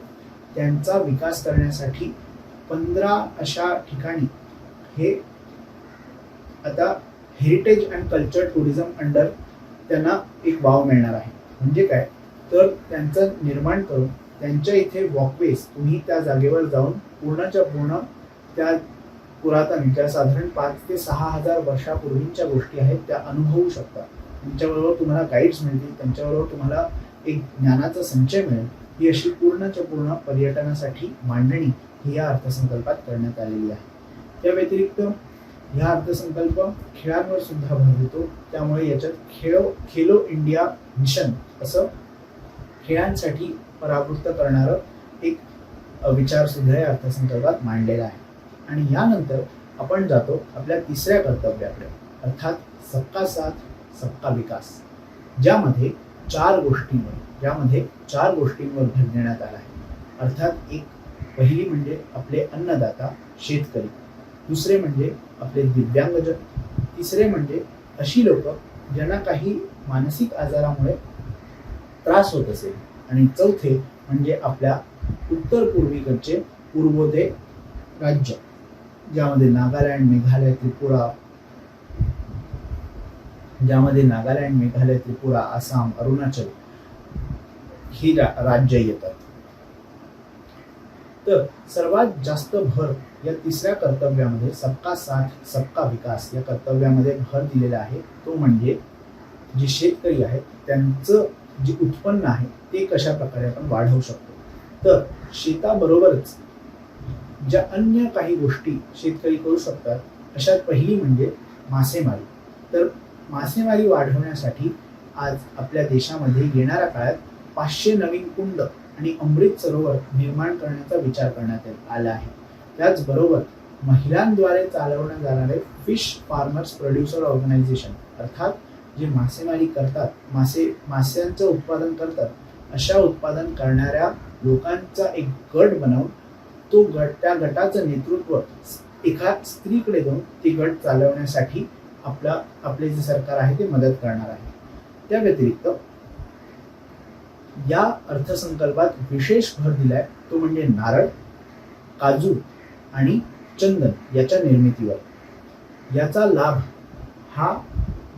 त्यांचा विकास करण्यासाठी 15 अशा ठिकाणी हे आता heritage and culture tourism under त्यांना एक वाव मिळणार आहे. म्हणजे काय, तर त्यांचं निर्माण करून त्यांच्या इथे वॉकवेज तुम्ही त्या जागेवर जाऊन पूर्णच्या पूर्ण त्या पुरातन ज्या साधारण 5 ते 6,000 वर्षापूर्वीच्या गोष्टी आहेत त्या अनुभवू शकता. त्यांच्याबरोबर तुम्हाला गाईड्स मिळतील, त्यांच्याबरोबर तुम्हाला एक ज्ञानाचा संचय मिळेल. ही अशी पूर्णच्या पूर्ण पर्यटनासाठी मांडणी ही या अर्थसंकल्पात करण्यात आलेली आहे. त्या व्यतिरिक्त हा अर्थसंकल्प खेळांवर सुद्धा भर देतो. त्यामुळे याच्यात खेलो इंडिया मिशन असं खेळांसाठी परावृत्त करणारं एक विचार सुद्धा या अर्थसंकल्पात मांडलेला आहे. आणि यानंतर आपण जातो आपल्या तिसऱ्या कर्तव्याकडे, अर्थात सबका साथ सबका विकास, ज्यामध्ये 4 गोष्टींवर भर देण्यात आला आहे. अर्थात पहिली म्हणजे आपले अन्नदाता शेतकरी, दुसरे म्हणजे आपले दिव्यांगजन, तिसरे म्हणजे अशी लोक ज्यांना काही मानसिक आजारामुळे त्रास होत असेल, आणि चौथे म्हणजे आपल्या उत्तर पूर्वीकडचे पूर्वोदय राज्य, ज्यामध्ये नागालँड, मेघालय, त्रिपुरा, आसाम, अरुणाचल ही राज्य येतात. तर सर्वात जास्त भर या तिसऱ्या कर्तव्यामध्ये सबका साथ सबका विकास या कर्तव्यामध्ये भर दिलेला आहे. तो म्हणजे जे शेतकरी आहेत त्यांचं जे उत्पन्न आहे ते कशा प्रकारे आपण वाढवू शकतो. तर शेताबरोबरच ज्या अन्य काही गोष्टी शेतकरी करू शकतात अशात पहिली म्हणजे मासेमारी. तर मासेमारी वाढवण्यासाठी आज आपल्या देशामध्ये येणाऱ्या काळात 500 नवीन कुंड आणि अमृत सरोवर निर्माण करण्याचा विचार करण्यात आला आहे. त्याचबरोबर महिलांद्वारे चालवण्यात जाणारे फिश फार्मर्स प्रोड्युसर ऑर्गनायझेशन, अर्थात जे मासेमारी करतात, मास्यांचं उत्पादन करतात, अशा उत्पादन करणाऱ्या लोकांचा एक गट बनवून त्या गटाचं नेतृत्व एका स्त्रीकडे देऊन ते गट चालवण्यासाठी आपले जे सरकार आहे ते मदत करणार आहे. त्या व्यतिरिक्त या अर्थसंकल्पात विशेष भर दिलाय तो म्हणजे नारळ, काजू आणि चंदन याच्या निर्मितीवर. याचा लाभ हा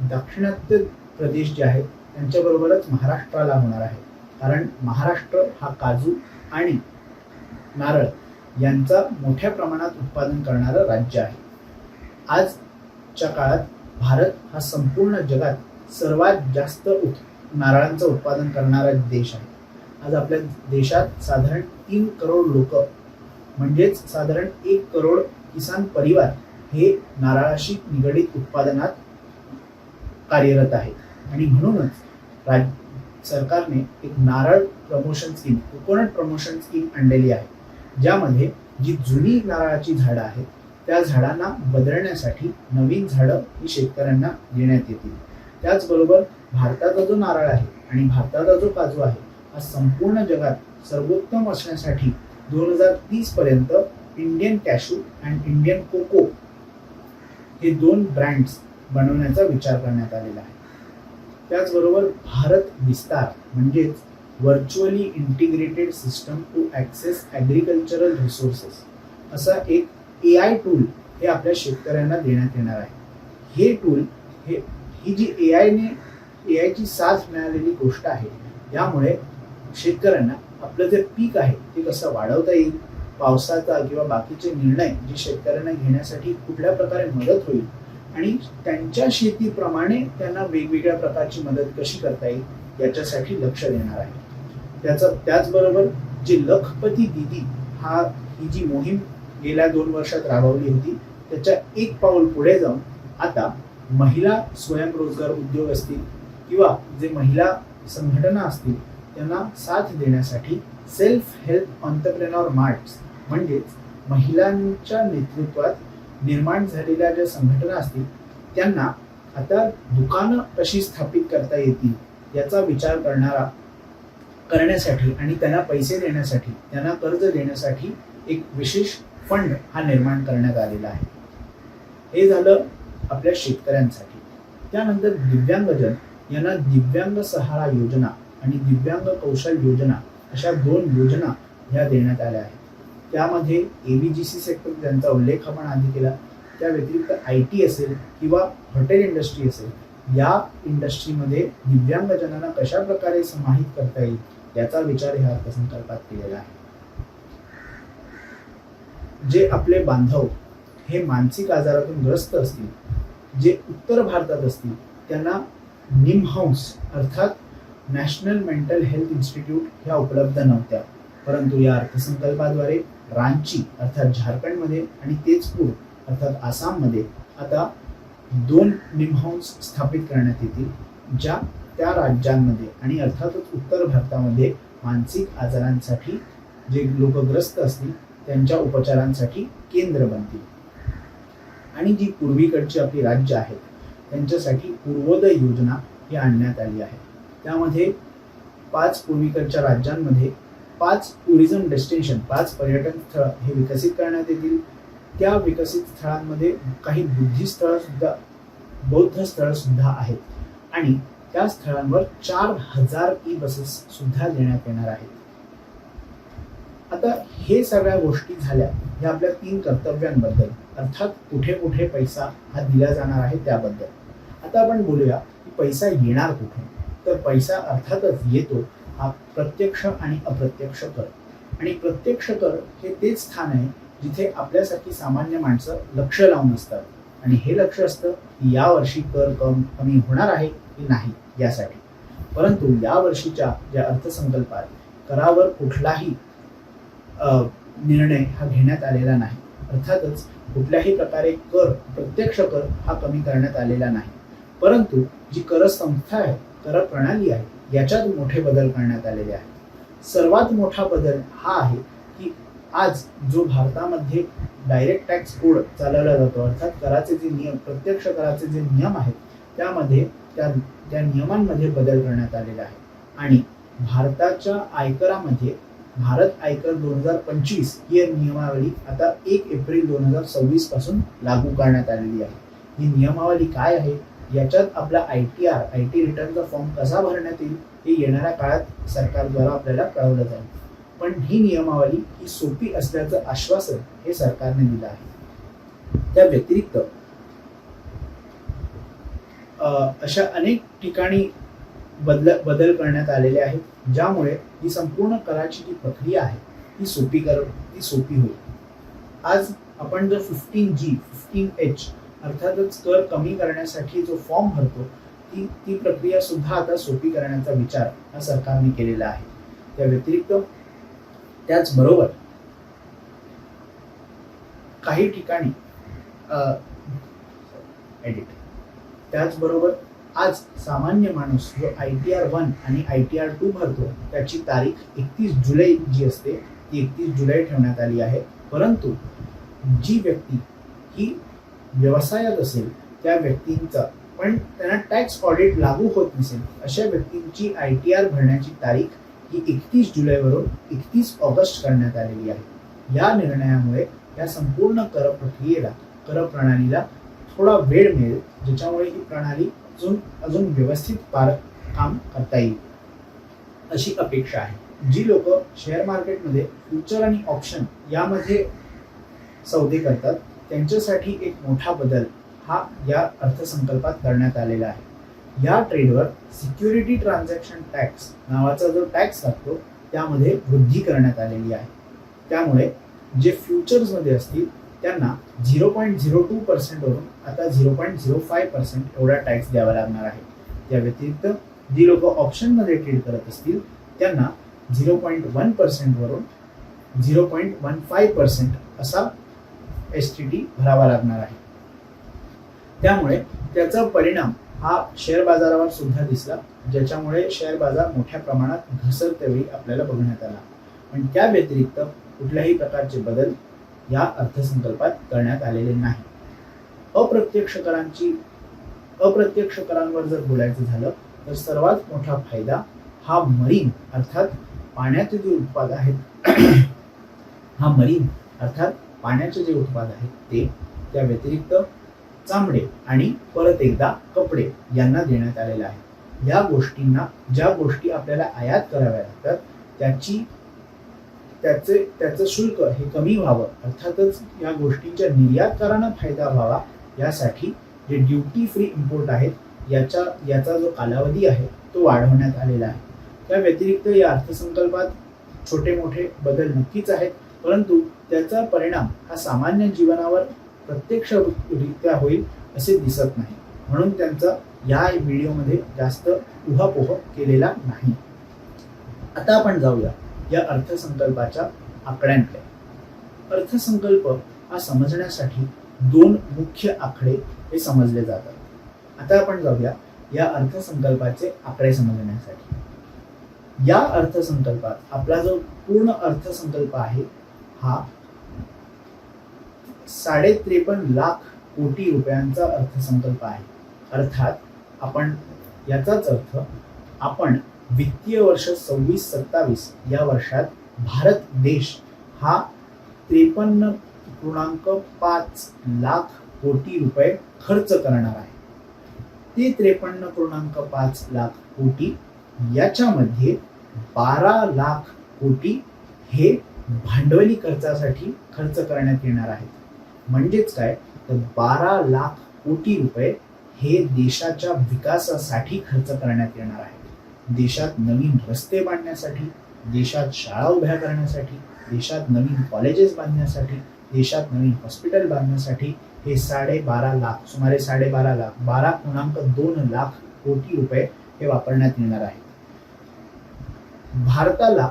दाक्षिणात्य प्रदेश जे आहेत त्यांच्याबरोबरच महाराष्ट्राला होणार आहे, कारण महाराष्ट्र हा काजू आणि नारळ यांचा मोठ्या प्रमाणात उत्पादन करणारं राज्य आहे. आजच्या काळात भारत हा संपूर्ण जगात सर्वात जास्त नारळांचं उत्पादन करणारा देश आहे. आज आपल्या देशात साधारण 3 करोड लोक म्हणजेच साधारण 1 करोड किसान परिवार हे नारळाशी निगडित उत्पादनात कार्यरत आहेत आणि म्हणूनच सरकारने एक नारळ promotion scheme, coconut promotion scheme आणलेली आहे, ज्यामध्ये जी जुनी नारळाची झाडं आहेत त्या झाडांना बदलण्यासाठी नवीन झाडं ही शेतकऱ्यांना देण्यात येतील. त्याचबरोबर भारताचा जो नारळ आहे आणि भारताचा जो काजू आहे हा संपूर्ण जगात सर्वोत्तम असण्यासाठी 2030 पर्यंत इंडियन कॅशू आणि इंडियन कोको हे 2 ब्रँड्स बनवण्याचा विचार करण्यात आलेला आहे. त्याचबरोबर भारत विस्तार म्हणजेच virtually integrated system to access agricultural resources असा एक AI टूल हे आपल्या शेतकऱ्यांना देण्यात येणार आहे. हे टूल ही जी AIची साथ मिळालेली गोष्ट आहे, यामुळे शेतकऱ्यांना आपलं जे पीक आहे ते कसं वाढवता येईल, पावसाचा किंवा बाकीचे निर्णय जे शेतकऱ्यांना घेण्यासाठी कुठल्या प्रकारे मदत होईल आणि त्यांच्या शेतीप्रमाणे त्यांना वेगवेगळ्या प्रकारची मदत कशी करता येईल याच्यासाठी लक्ष देणार आहे. त्याचबरोबर जे लखपती दीदी ही जी मोहीम गेल्या 2 वर्षात राबवली होती त्याच्या एक पाऊल पुढे जाऊन आता महिला स्वयंरोजगार उद्योग असतील किंवा जे महिला संघटना असतील त्यांना साथ देण्यासाठी सेल्फ हेल्प एंटरप्रेन्योर मार्ट्स म्हणजेच महिलांच्या नेतृत्वात निर्माण झालेल्या ज्या संघटना असतील त्यांना आता दुकानं कशी स्थापित करता येतील याचा विचार करण्यासाठी आणि त्यांना पैसे देण्यासाठी, त्यांना कर्ज देण्यासाठी एक विशेष फंड हा निर्माण करण्यात आलेला आहे. हे झालं आपल्या शेतकऱ्यांसाठी. त्यानंतर दिव्यांगजन यांना दिव्यांग सहारा योजना आणि दिव्यांग कौशल योजना अशा 2 योजना ह्या देण्यात आल्या आहेत. त्यामध्ये ABGC सेक्टर ज्यांचा उल्लेख आपण आधी केला, त्या व्यतिरिक्त IT असेल किंवा हॉटेल इंडस्ट्री असेल, या इंडस्ट्रीमध्ये दिव्यांगजनांना कशा प्रकारे समाहित करता येईल याचा विचार ह्या अर्थसंकल्पात केलेला आहे. जे आपले बांधव हे मानसिक आजारातून ग्रस्त असतील, जे उत्तर भारतात असतील, त्यांना निमहंस अर्थात नॅशनल मेंटल हेल्थ इन्स्टिट्यूट ह्या उपलब्ध नव्हत्या, परंतु या अर्थसंकल्पाद्वारे रांची अर्थात झारखंडमध्ये आणि तेजपूर अर्थात आसाममध्ये आता 2 निमहंस स्थापित करण्यात येतील, ज्या त्या राज्यांमध्ये आणि अर्थातच उत्तर भारतामध्ये मानसिक आजारांसाठी जे लोक ग्रस्त असतील त्यांच्या उपचारांसाठी केंद्र बनतील. आणि जी पूर्वीकडची आपली राज्य आहेत त्यांच्यासाठी पूर्वोदय योजना ही आणण्यात आली आहे. त्यामध्ये 5 पूर्वीकडच्या राज्यांमध्ये 5 टुरिझम डेस्टिनेशन, 5 पर्यटन स्थळ हे विकसित करण्यात येतील. त्या विकसित स्थळांमध्ये काही बुद्धिस्ट स्थळं सुद्धा, बौद्ध स्थळं सुद्धा आहेत आणि त्या स्थळांवर 4000 बसेस सुद्धा देण्यात येणार आहेत. आता हे सगळ्या गोष्टी झाल्या ह्या आपल्या 3 कर्तव्यांबद्दल, अर्थात कुठे कुठे पैसा हा दिला जाणार आहे त्याबद्दल. आता आपण बोलूया की पैसा येणार कुठून. तर पैसा अर्थातच येतो हा प्रत्यक्ष आणि अप्रत्यक्ष कर. आणि प्रत्यक्ष कर हे तेच स्थान आहे जिथे आपल्यासारखी सामान्य माणसं लक्ष लावून असतात आणि हे लक्ष असतं की यावर्षी कर कमी होणार आहे की नाही यासाठी. परंतु यावर्षीच्या ज्या अर्थसंकल्पात करावर कुठलाही निर्णय हा घेण्यात आलेला नाही. अर्थातच कुठल्याही प्रकारे प्रत्यक्ष कर हा कमी करण्यात आलेला नाही, परंतु जी कर संस्था आहे, कर प्रणाली आहे, याच्यात मोठे बदल करण्यात आलेले आहेत. सर्वात मोठा बदल हा आहे की आज जो भारतामध्ये डायरेक्ट टॅक्स कोड चालवला जातो, अर्थात कराचे जे नियम, प्रत्यक्ष कराचे जे नियम आहेत त्यामध्ये त्या नियमांमध्ये बदल करण्यात आलेला आहे आणि भारताच्या आयकरामध्ये भारत आयकर 2025 ही नियमावली आता 1 एप्रिल 2026 पासून लागू करण्यात आलेली आहे. ही नियमावली काय आहे, याच्यात आपला आयटी रिटर्नचा फॉर्म कसा भरण्यात येईल हे येणाऱ्या काळात सरकारद्वारा आपल्याला कळवलं जाईल. पण ही नियमावली ही सोपी असल्याचं आश्वासन हे सरकारने दिलं आहे. त्या व्यतिरिक्त अशा अनेक ठिकाणी बदल करण्यात आलेले आहेत, ज्यामुळे ही संपूर्ण कराची जी प्रक्रिया आहे ती सोपी होईल. आज आपण जर 15G 15H अर्थातच कर कमी करण्यासाठी जो फॉर्म भरतो ती प्रक्रिया सुद्धा आता सोपी करण्याचा विचार हा सरकारने केलेला आहे. त्या व्यतिरिक्त त्याचबरोबर काही ठिकाणी त्याचबरोबर आज सामान्य माणूस जो ITR 1 आणि ITR 2 भरतो त्याची तारीख 31 जुलै जी असते ती 31 जुलै ठेवण्यात आली आहे. परंतु जी व्यक्ती ही व्यवसायात असेल त्या व्यक्तींचा पण त्यांना टॅक्स ऑडिट लागू होत नसेल अशा व्यक्तींची ITR भरण्याची तारीख ही 31 जुलैवरून 31 ऑगस्ट करण्यात आलेली आहे. या निर्णयामुळे या संपूर्ण कर प्रणालीला थोडा वेळ मिळेल, ज्याच्यामुळे ही प्रणाली अजून व्यवस्थित काम करता येईल अशी अपेक्षा आहे. जी लोक शेअर मार्केटमध्ये फ्युचर आणि ऑप्शन यामध्ये सौदे करतात त्यांच्यासाठी एक मोठा बदल हा या अर्थसंकल्पात करण्यात आलेला आहे. या ट्रेडवर सिक्युरिटी ट्रान्झॅक्शन टॅक्स नावाचा जो टॅक्स लागतो त्यामध्ये वृद्धी करण्यात आलेली आहे. त्यामुळे जे फ्युचर्समध्ये असतील त्यांना 0.02% वरून आता 0.05% एवढा टॅक्स द्यावा लागणार आहे. त्या व्यतिरिक्त जी लोक ऑप्शनमध्ये ट्रेड करत असतील त्यांना 0.1% वरून 0.15% असा STT भरावा लागणार आहे. त्यामुळे त्याचा परिणाम हा शेअर बाजारावर सुद्धा दिसला, ज्याच्यामुळे शेअर बाजार मोठ्या प्रमाणात घसरतेवेळी आपल्याला बघण्यात आला. पण त्या व्यतिरिक्त कुठल्याही प्रकारचे बदल या अर्थसंकल्पात करण्यात आलेले नाही. अप्रत्यक्ष करांवर जर बोलायचं झालं तर सर्वात मोठा फायदा हा मरीन अर्थात पाण्याचे जे उत्पाद आहेत पाण्याचे जे उत्पाद आहेत ते, त्या व्यतिरिक्त चामडे आणि परत एकदा कपडे यांना देण्यात आलेला आहे. या गोष्टींना ज्या गोष्टी आपल्याला आयात कराव्या लागतात त्याचं शुल्क हे कमी व्हावं, अर्थातच या गोष्टींच्या निर्यातकारांना फायदा व्हावा यासाठी जे ड्युटी फ्री इम्पोर्ट आहेत याचा जो कालावधी आहे तो वाढवण्यात आलेला आहे. त्या व्यतिरिक्त या अर्थसंकल्पात छोटे मोठे बदल नक्कीच आहेत, परंतु त्याचा परिणाम हा सामान्य जीवनावर प्रत्यक्षरित्या होईल असे दिसत नाही, म्हणून त्यांचा या व्हिडिओमध्ये जास्त उहापोह केलेला नाही. आता आपण जाऊया या अर्थसंकल्पाच्या आकड्यांकडे. अर्थसंकल्प हा समजण्यासाठी 2 मुख्य आकडे हे समजले जातात. आता आपण जाऊया या अर्थसंकल्पाचे आकडे समजण्यासाठी. या अर्थसंकल्पात आपला जो पूर्ण अर्थसंकल्प आहे हा 53.5 लाख कोटी रुपयांचा अर्थसंकल्प आहे. अर्थात याचाच अर्थ आपण वित्तीय वर्ष 26-27 या वर्षात भारत देश हा 53.5 लाख कोटी रुपये खर्च करणार आहे. ते 53.5 लाख कोटी याच्यामध्ये 12 लाख कोटी हे भांडवली खर्चासाठी खर्च करण्यात येणार आहेत. म्हणजेच काय तर 12 लाख कोटी रुपये हे देशाच्या विकासासाठी खर्च करण्यात येणार आहेत. देशात नवीन रस्ते बांधण्यासाठी, देशात शाळा उभ्या करण्यासाठी, देशात नवीन कॉलेजेस बांधण्यासाठी, देशात नवीन हॉस्पिटल बांधण्यासाठी हे 12.5 लाख, सुमारे 12.5 लाख, 12.2 लाख कोटी रुपये हे वापरण्यात येणार आहे. भारताला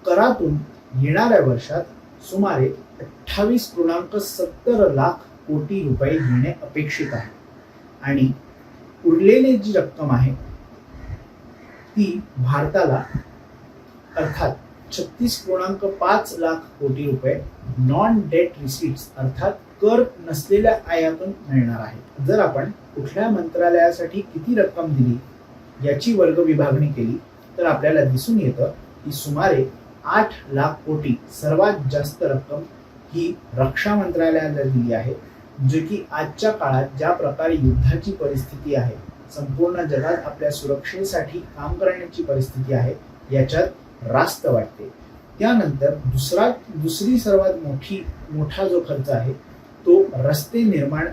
करातून येणाऱ्या वर्षात सुमारे 28.70 लाख कोटी रुपये येणे अपेक्षित आहे आणि उरलेली जी रक्कम आहे ती भारताला अर्थात 36.5 लाख कोटी रुपये नॉन डेट रिसीट्स अर्थात कर नसलेल्या आयातून मिळणार आहे. जर आपण कुठल्या मंत्रालयासाठी किती रक्कम दिली याची वर्ग विभागणी केली तर आपल्याला दिसून येतं की सुमारे 8 लाख कोटी सर्वात जास्त रक्कम ही रक्षा मंत्रालयाला दिली आहे, जे की आजच्या काळात ज्या प्रकारे युद्धाची परिस्थिती आहे, संपूर्ण जगात आपल्या सुरक्षेसाठी काम करण्याची परिस्थिती आहे, याच्यात रास्त वाटते. त्यानंतर दुसरी सर्वात मोठा जो खर्च आहे तो रस्ते निर्माण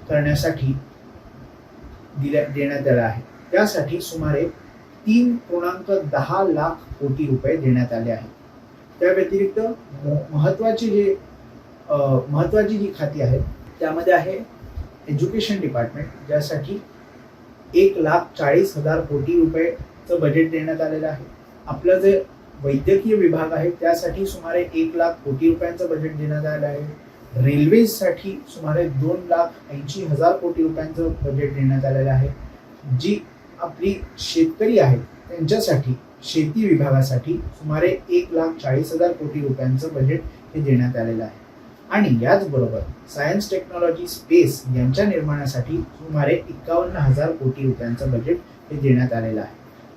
करण्यासाठी देण्यात आला आहे. त्यासाठी सुमारे 3.10 लाख कोटी रुपये देण्यात आले आहेत. त्या व्यतिरिक्त महत्वाची जी खाती आहेत त्यामध्ये आहे एज्युकेशन डिपार्टमेंट, ज्यासाठी 1,40,000 कोटी रुपयेचं बजेट देण्यात आलेलं आहे. आपलं जे वैद्यकीय विभाग आहे त्यासाठी सुमारे 1 लाख कोटी रुपयांचं बजेट देण्यात आलं आहे. रेल्वेसाठी सुमारे 2,80,000 कोटी रुपयांचं बजेट देण्यात आलेलं आहे. जी आपली शेतकरी आहेत त्यांच्यासाठी शेती विभागासाठी सुमारे 1,40,000 कोटी रुपयांचं बजेट हे देण्यात आलेलं आहे. आणि याचबरोबर सायन्स, टेक्नॉलॉजी, स्पेस यांच्या निर्माणासाठी सुमारे 51,000 कोटी रुपयांचं बजेट हे देण्यात आलेलं आहे.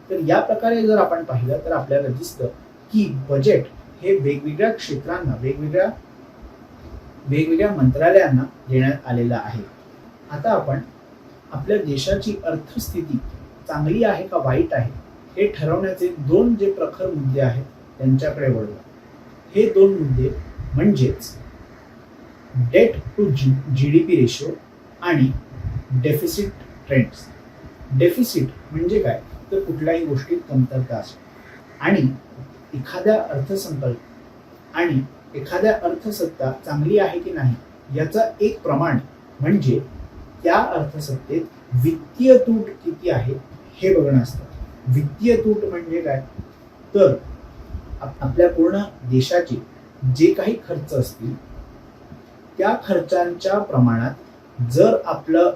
तर या प्रकारे जर आपण पाहिलं तर आपल्याला दिसतं की बजेट हे वेगवेगळ्या क्षेत्रांना वेगवेगळ्या मंत्रालयांना देण्यात आलेलं आहे. आता आपण आपल्या देशाची अर्थस्थिती चांगली आहे का वाईट आहे हे ठरवण्याचे 2 जे प्रखर मुद्दे आहेत त्यांच्याकडे वळूया. हे 2 मुद्दे म्हणजेच डेट टू GDP रेशो आणि डेफिसिट ट्रेंड्स. डेफिसिट म्हणजे काय तर कुठल्याही गोष्टीत कमतरता असते आणि एखाद्या अर्थसत्ता चांगली आहे की नाही याचा एक प्रमाण म्हणजे त्या अर्थसत्तेत वित्तीय तूट किती आहे हे बघणं असतं. वित्तीय तूट म्हणजे काय तर आपल्या पूर्ण देशाचे जे काही खर्च असतील त्या खर्चांच्या प्रमाणात जर आपलं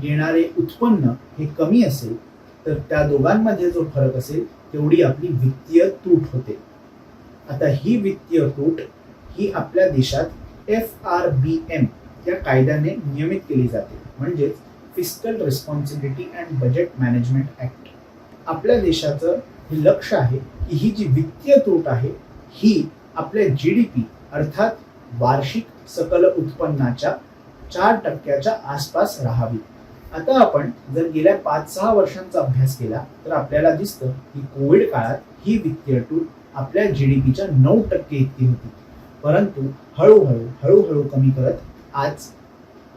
येणारे उत्पन्न हे कमी असेल तर त्या दोघांमध्ये जो फरक असेल तेवढी आपली वित्तीय तूट होते. आता ही वित्तीय तूट ही आपल्या देशात FRBM या कायद्याने नियमित केली जाते, म्हणजेच fiscal responsibility and budget management act. आपल्या देशाचं हे लक्ष आहे की ही जी वित्तीय तूट आहे ही आपल्या GDP अर्थात वार्षिक सकल उत्पन्नाच्या 4% आसपास राहावी. आता आपण जर गेल्या 5-6 वर्षांचा अभ्यास केला तर आपल्याला दिसतं की कोविड काळात ही वित्तीय तूट आपल्या GDPच्या 9% इतकी होती, परंतु हळूहळू कमी करत आज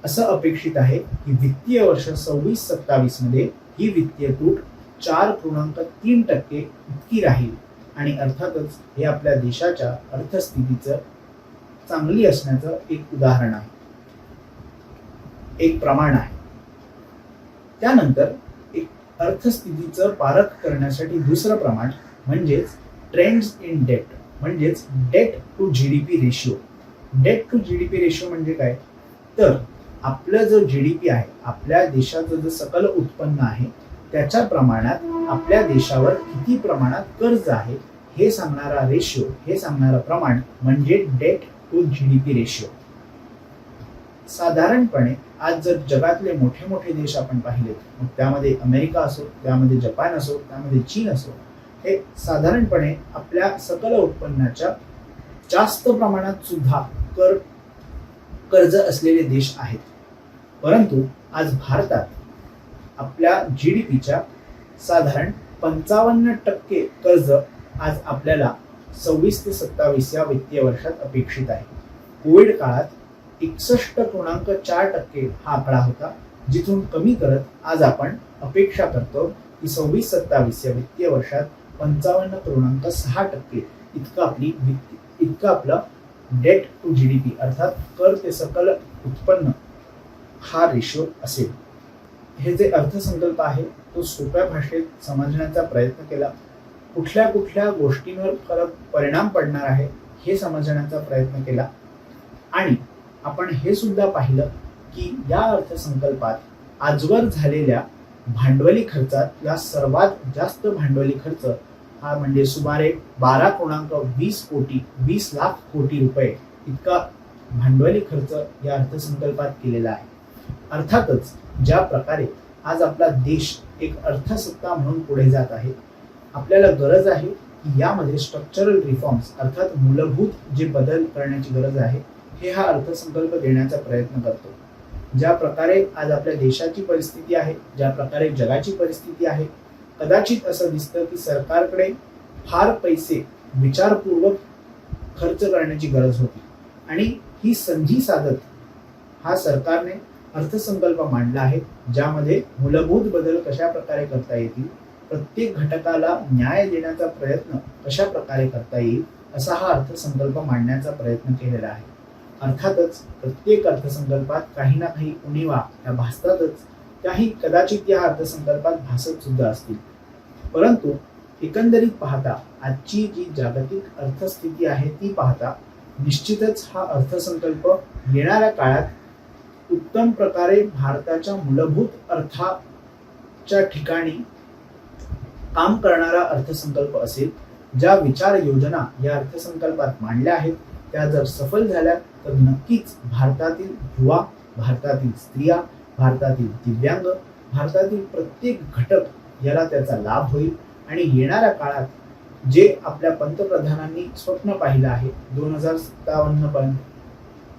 असं अपेक्षित आहे की वित्तीय वर्ष 26-27 मध्ये ही वित्तीय तूट 4.3% इतकी राहील. आणि अर्थातच हे आपल्या देशाच्या अर्थस्थितीचं चांगली असण्याचं एक उदाहरण आहे, एक प्रमाण आहे. त्यानंतर एक अर्थस्थितीचं पारख करण्यासाठी दुसरं प्रमाण म्हणजेच ट्रेंड्स इन डेट, म्हणजेच debt to GDP ratio. Debt to GDP ratio म्हणजे काय तर आपलं जो GDP आहे, आपल्या देशाचं जे सकल उत्पन्न आहे त्याच्या प्रमाणात आपल्या देशावर किती प्रमाणात कर्ज आहे हे सांगणारा रेशो, हे सांगणारं प्रमाण म्हणजे डेट टू GDP रेशो. साधारणपणे आज जर जगातले मोठे देश आपण पाहिलेत, मग त्यामध्ये अमेरिका असो, त्यामध्ये जपान असो, त्यामध्ये चीन असो, हे साधारणपणे आपल्या सकल उत्पन्नाच्या जास्त प्रमाणात सुद्धा कर्ज असलेले देश आहेत. परंतु आज भारतात आपल्या GDPच्या साधारण 55% कर्ज आज आपल्याला 26 ते 27 या वित्तीय वर्षात अपेक्षित आहे. कोविड काळात 61.4% हा आकडा होता, जिथून कमी करत आज आपण अपेक्षा करतो की 26-27 या वित्तीय वर्षात 55.6% इतकं आपलं डेट टू GDP अर्थात कर ते सकल उत्पन्न हा रेशो असेल. हे जे अर्थसंकल्प आहे तो सोप्या भाषेत समजण्याचा प्रयत्न केला. कुठल्या गोष्टींवर परिणाम पडणार आहे हे समजण्याचा प्रयत्न केला. आणि आपण हे सुद्धा पाहिलं की या अर्थसंकल्पात आजवर झालेल्या भांडवली खर्चातला सर्वात जास्त भांडवली खर्च हा म्हणजे सुमारे 12.20 लाख कोटी रुपये इतका भांडवली खर्च या अर्थसंकल्पात केलेला आहे. अर्थातच ज्या प्रकारे आज आपला देश एक अर्थसत्ता म्हणून पुढे जात आहे, आपल्याला गरज आहे की यामध्ये स्ट्रक्चरल रिफॉर्म्स अर्थात मूलभूत जे बदल करण्याची गरज आहे हे हा अर्थसंकल्प देण्याचा प्रयत्न करतो. ज्या प्रकारे आज आपल्या देशाची परिस्थिती आहे, ज्या प्रकारे जगाची परिस्थिती आहे, कदाचित असं दिसतं की सरकारकडे फार पैसे विचारपूर्वक खर्च करण्याची गरज होती आणि ही संधी साधत हा सरकारने अर्थसंकल्प मांडला आहे, ज्यामध्ये मूलभूत बदल कशा प्रकारे करता येतील, प्रत्येक घटकाला न्याय देण्याचा प्रयत्न कशा प्रकारे करता येईल असा हा अर्थसंकल्प मांडण्याचा प्रयत्न केलेला आहे. अर्थातच प्रत्येक अर्थसंकल्पात काही ना काही उणीवा या भासतातच, त्याही कदाचित या अर्थसंकल्पात भासत सुद्धा असतील. परंतु एकंदरीत पाहता आजची जी जागतिक अर्थस्थिती आहे ती पाहता निश्चितच हा अर्थसंकल्प येणाऱ्या काळात उत्तम प्रकारे भारताच्या मूलभूत अर्थाच्या ठिकाणी काम करणारा अर्थसंकल्प असेल. ज्या विचार योजना या अर्थसंकल्पात मांडल्या आहेत त्या जर सफल झाल्या तर नक्कीच भारतातील युवा, भारतातील स्त्रिया, भारतातील दिव्यांग, भारतातील प्रत्येक घटक याला त्याचा लाभ होईल आणि येणाऱ्या काळात जे आपल्या पंतप्रधानांनी स्वप्न पाहिलं आहे 2057 पर्यंत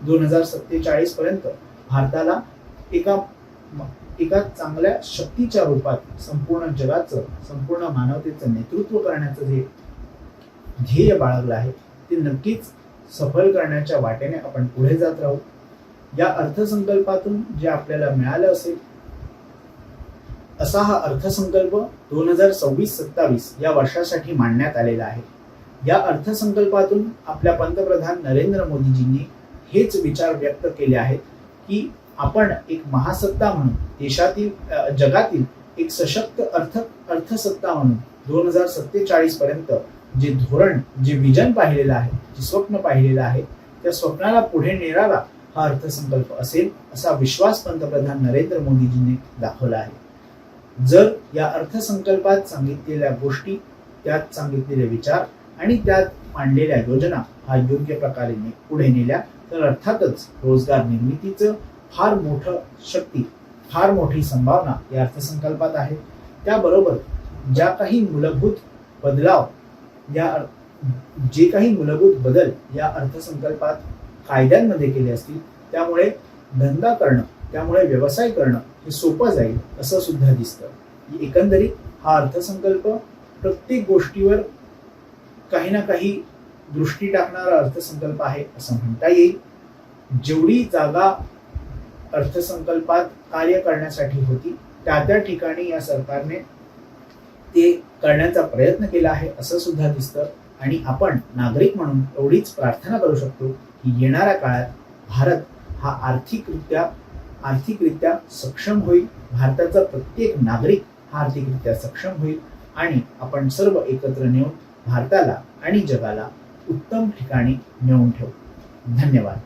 2047 पर्यंत भारताला एका चांगल्या शक्तीच्या रूपात संपूर्ण जगाचं, संपूर्ण मानवतेचं नेतृत्व करण्याचं जे ध्येय बाळगलं आहे ते नक्कीच सफल करण्याच्या वाटेने आपण पुढे जात राहू. या अर्थसंकल्पातून जे आपल्याला मिळालं असेल असा हा अर्थसंकल्प 2026-27 या वर्षासाठी मांडण्यात आलेला आहे. या अर्थसंकल्पातून आपल्या पंतप्रधान नरेंद्र मोदीजींनी हेच विचार व्यक्त केले आहेत की आपण एक महासत्ता म्हणून देशातील, जगातील एक सशक्त अर्थसत्ता म्हणून 2047 पर्यंत जे धोरण, जे विजन पाहिलेलं आहे, जे स्वप्न पाहिलेलं आहे त्या स्वप्नाला पुढे नेणारा हा अर्थसंकल्प असेल असा विश्वास पंतप्रधान नरेंद्र मोदीजींनी दाखवला आहे. जर या अर्थसंकल्पात सांगितलेल्या गोष्टी, त्यात सांगितलेले विचार आणि त्यात मांडलेल्या योजना हा योग्य प्रकारे पुढे नेल्या तर अर्थातच रोजगार निर्मितीचं फार मोठं शक्ती, फार मोठी संभावना या अर्थसंकल्पात आहे. त्याबरोबर ज्या काही मूलभूत बदलाव जे काही मूलभूत बदल या अर्थसंकल्पात कायद्यांमध्ये केले असतील त्यामुळे धंदा करणं, त्यामुळे व्यवसाय करणं हे सोपं जाईल असं सुद्धा दिसतं. एकंदरीत हा अर्थसंकल्प प्रत्येक गोष्टीवर काही ना काही दृष्टी टाकणारा अर्थसंकल्प आहे असं म्हणता येईल. जेवढी जागा अर्थसंकल्पात कार्य करण्यासाठी होती त्या ठिकाणी या सरकारने ते करण्याचा प्रयत्न केला आहे असं सुद्धा दिसतं. आणि आपण नागरिक म्हणून एवढीच प्रार्थना करू शकतो की येणाऱ्या काळात भारत हा आर्थिकरित्या सक्षम होईल, भारताचा प्रत्येक नागरिक हा आर्थिकरित्या सक्षम होईल आणि आपण सर्व एकत्र नेऊन भारताला आणि जगाला उत्तम ठिकाणी नेऊन ठेवू. धन्यवाद.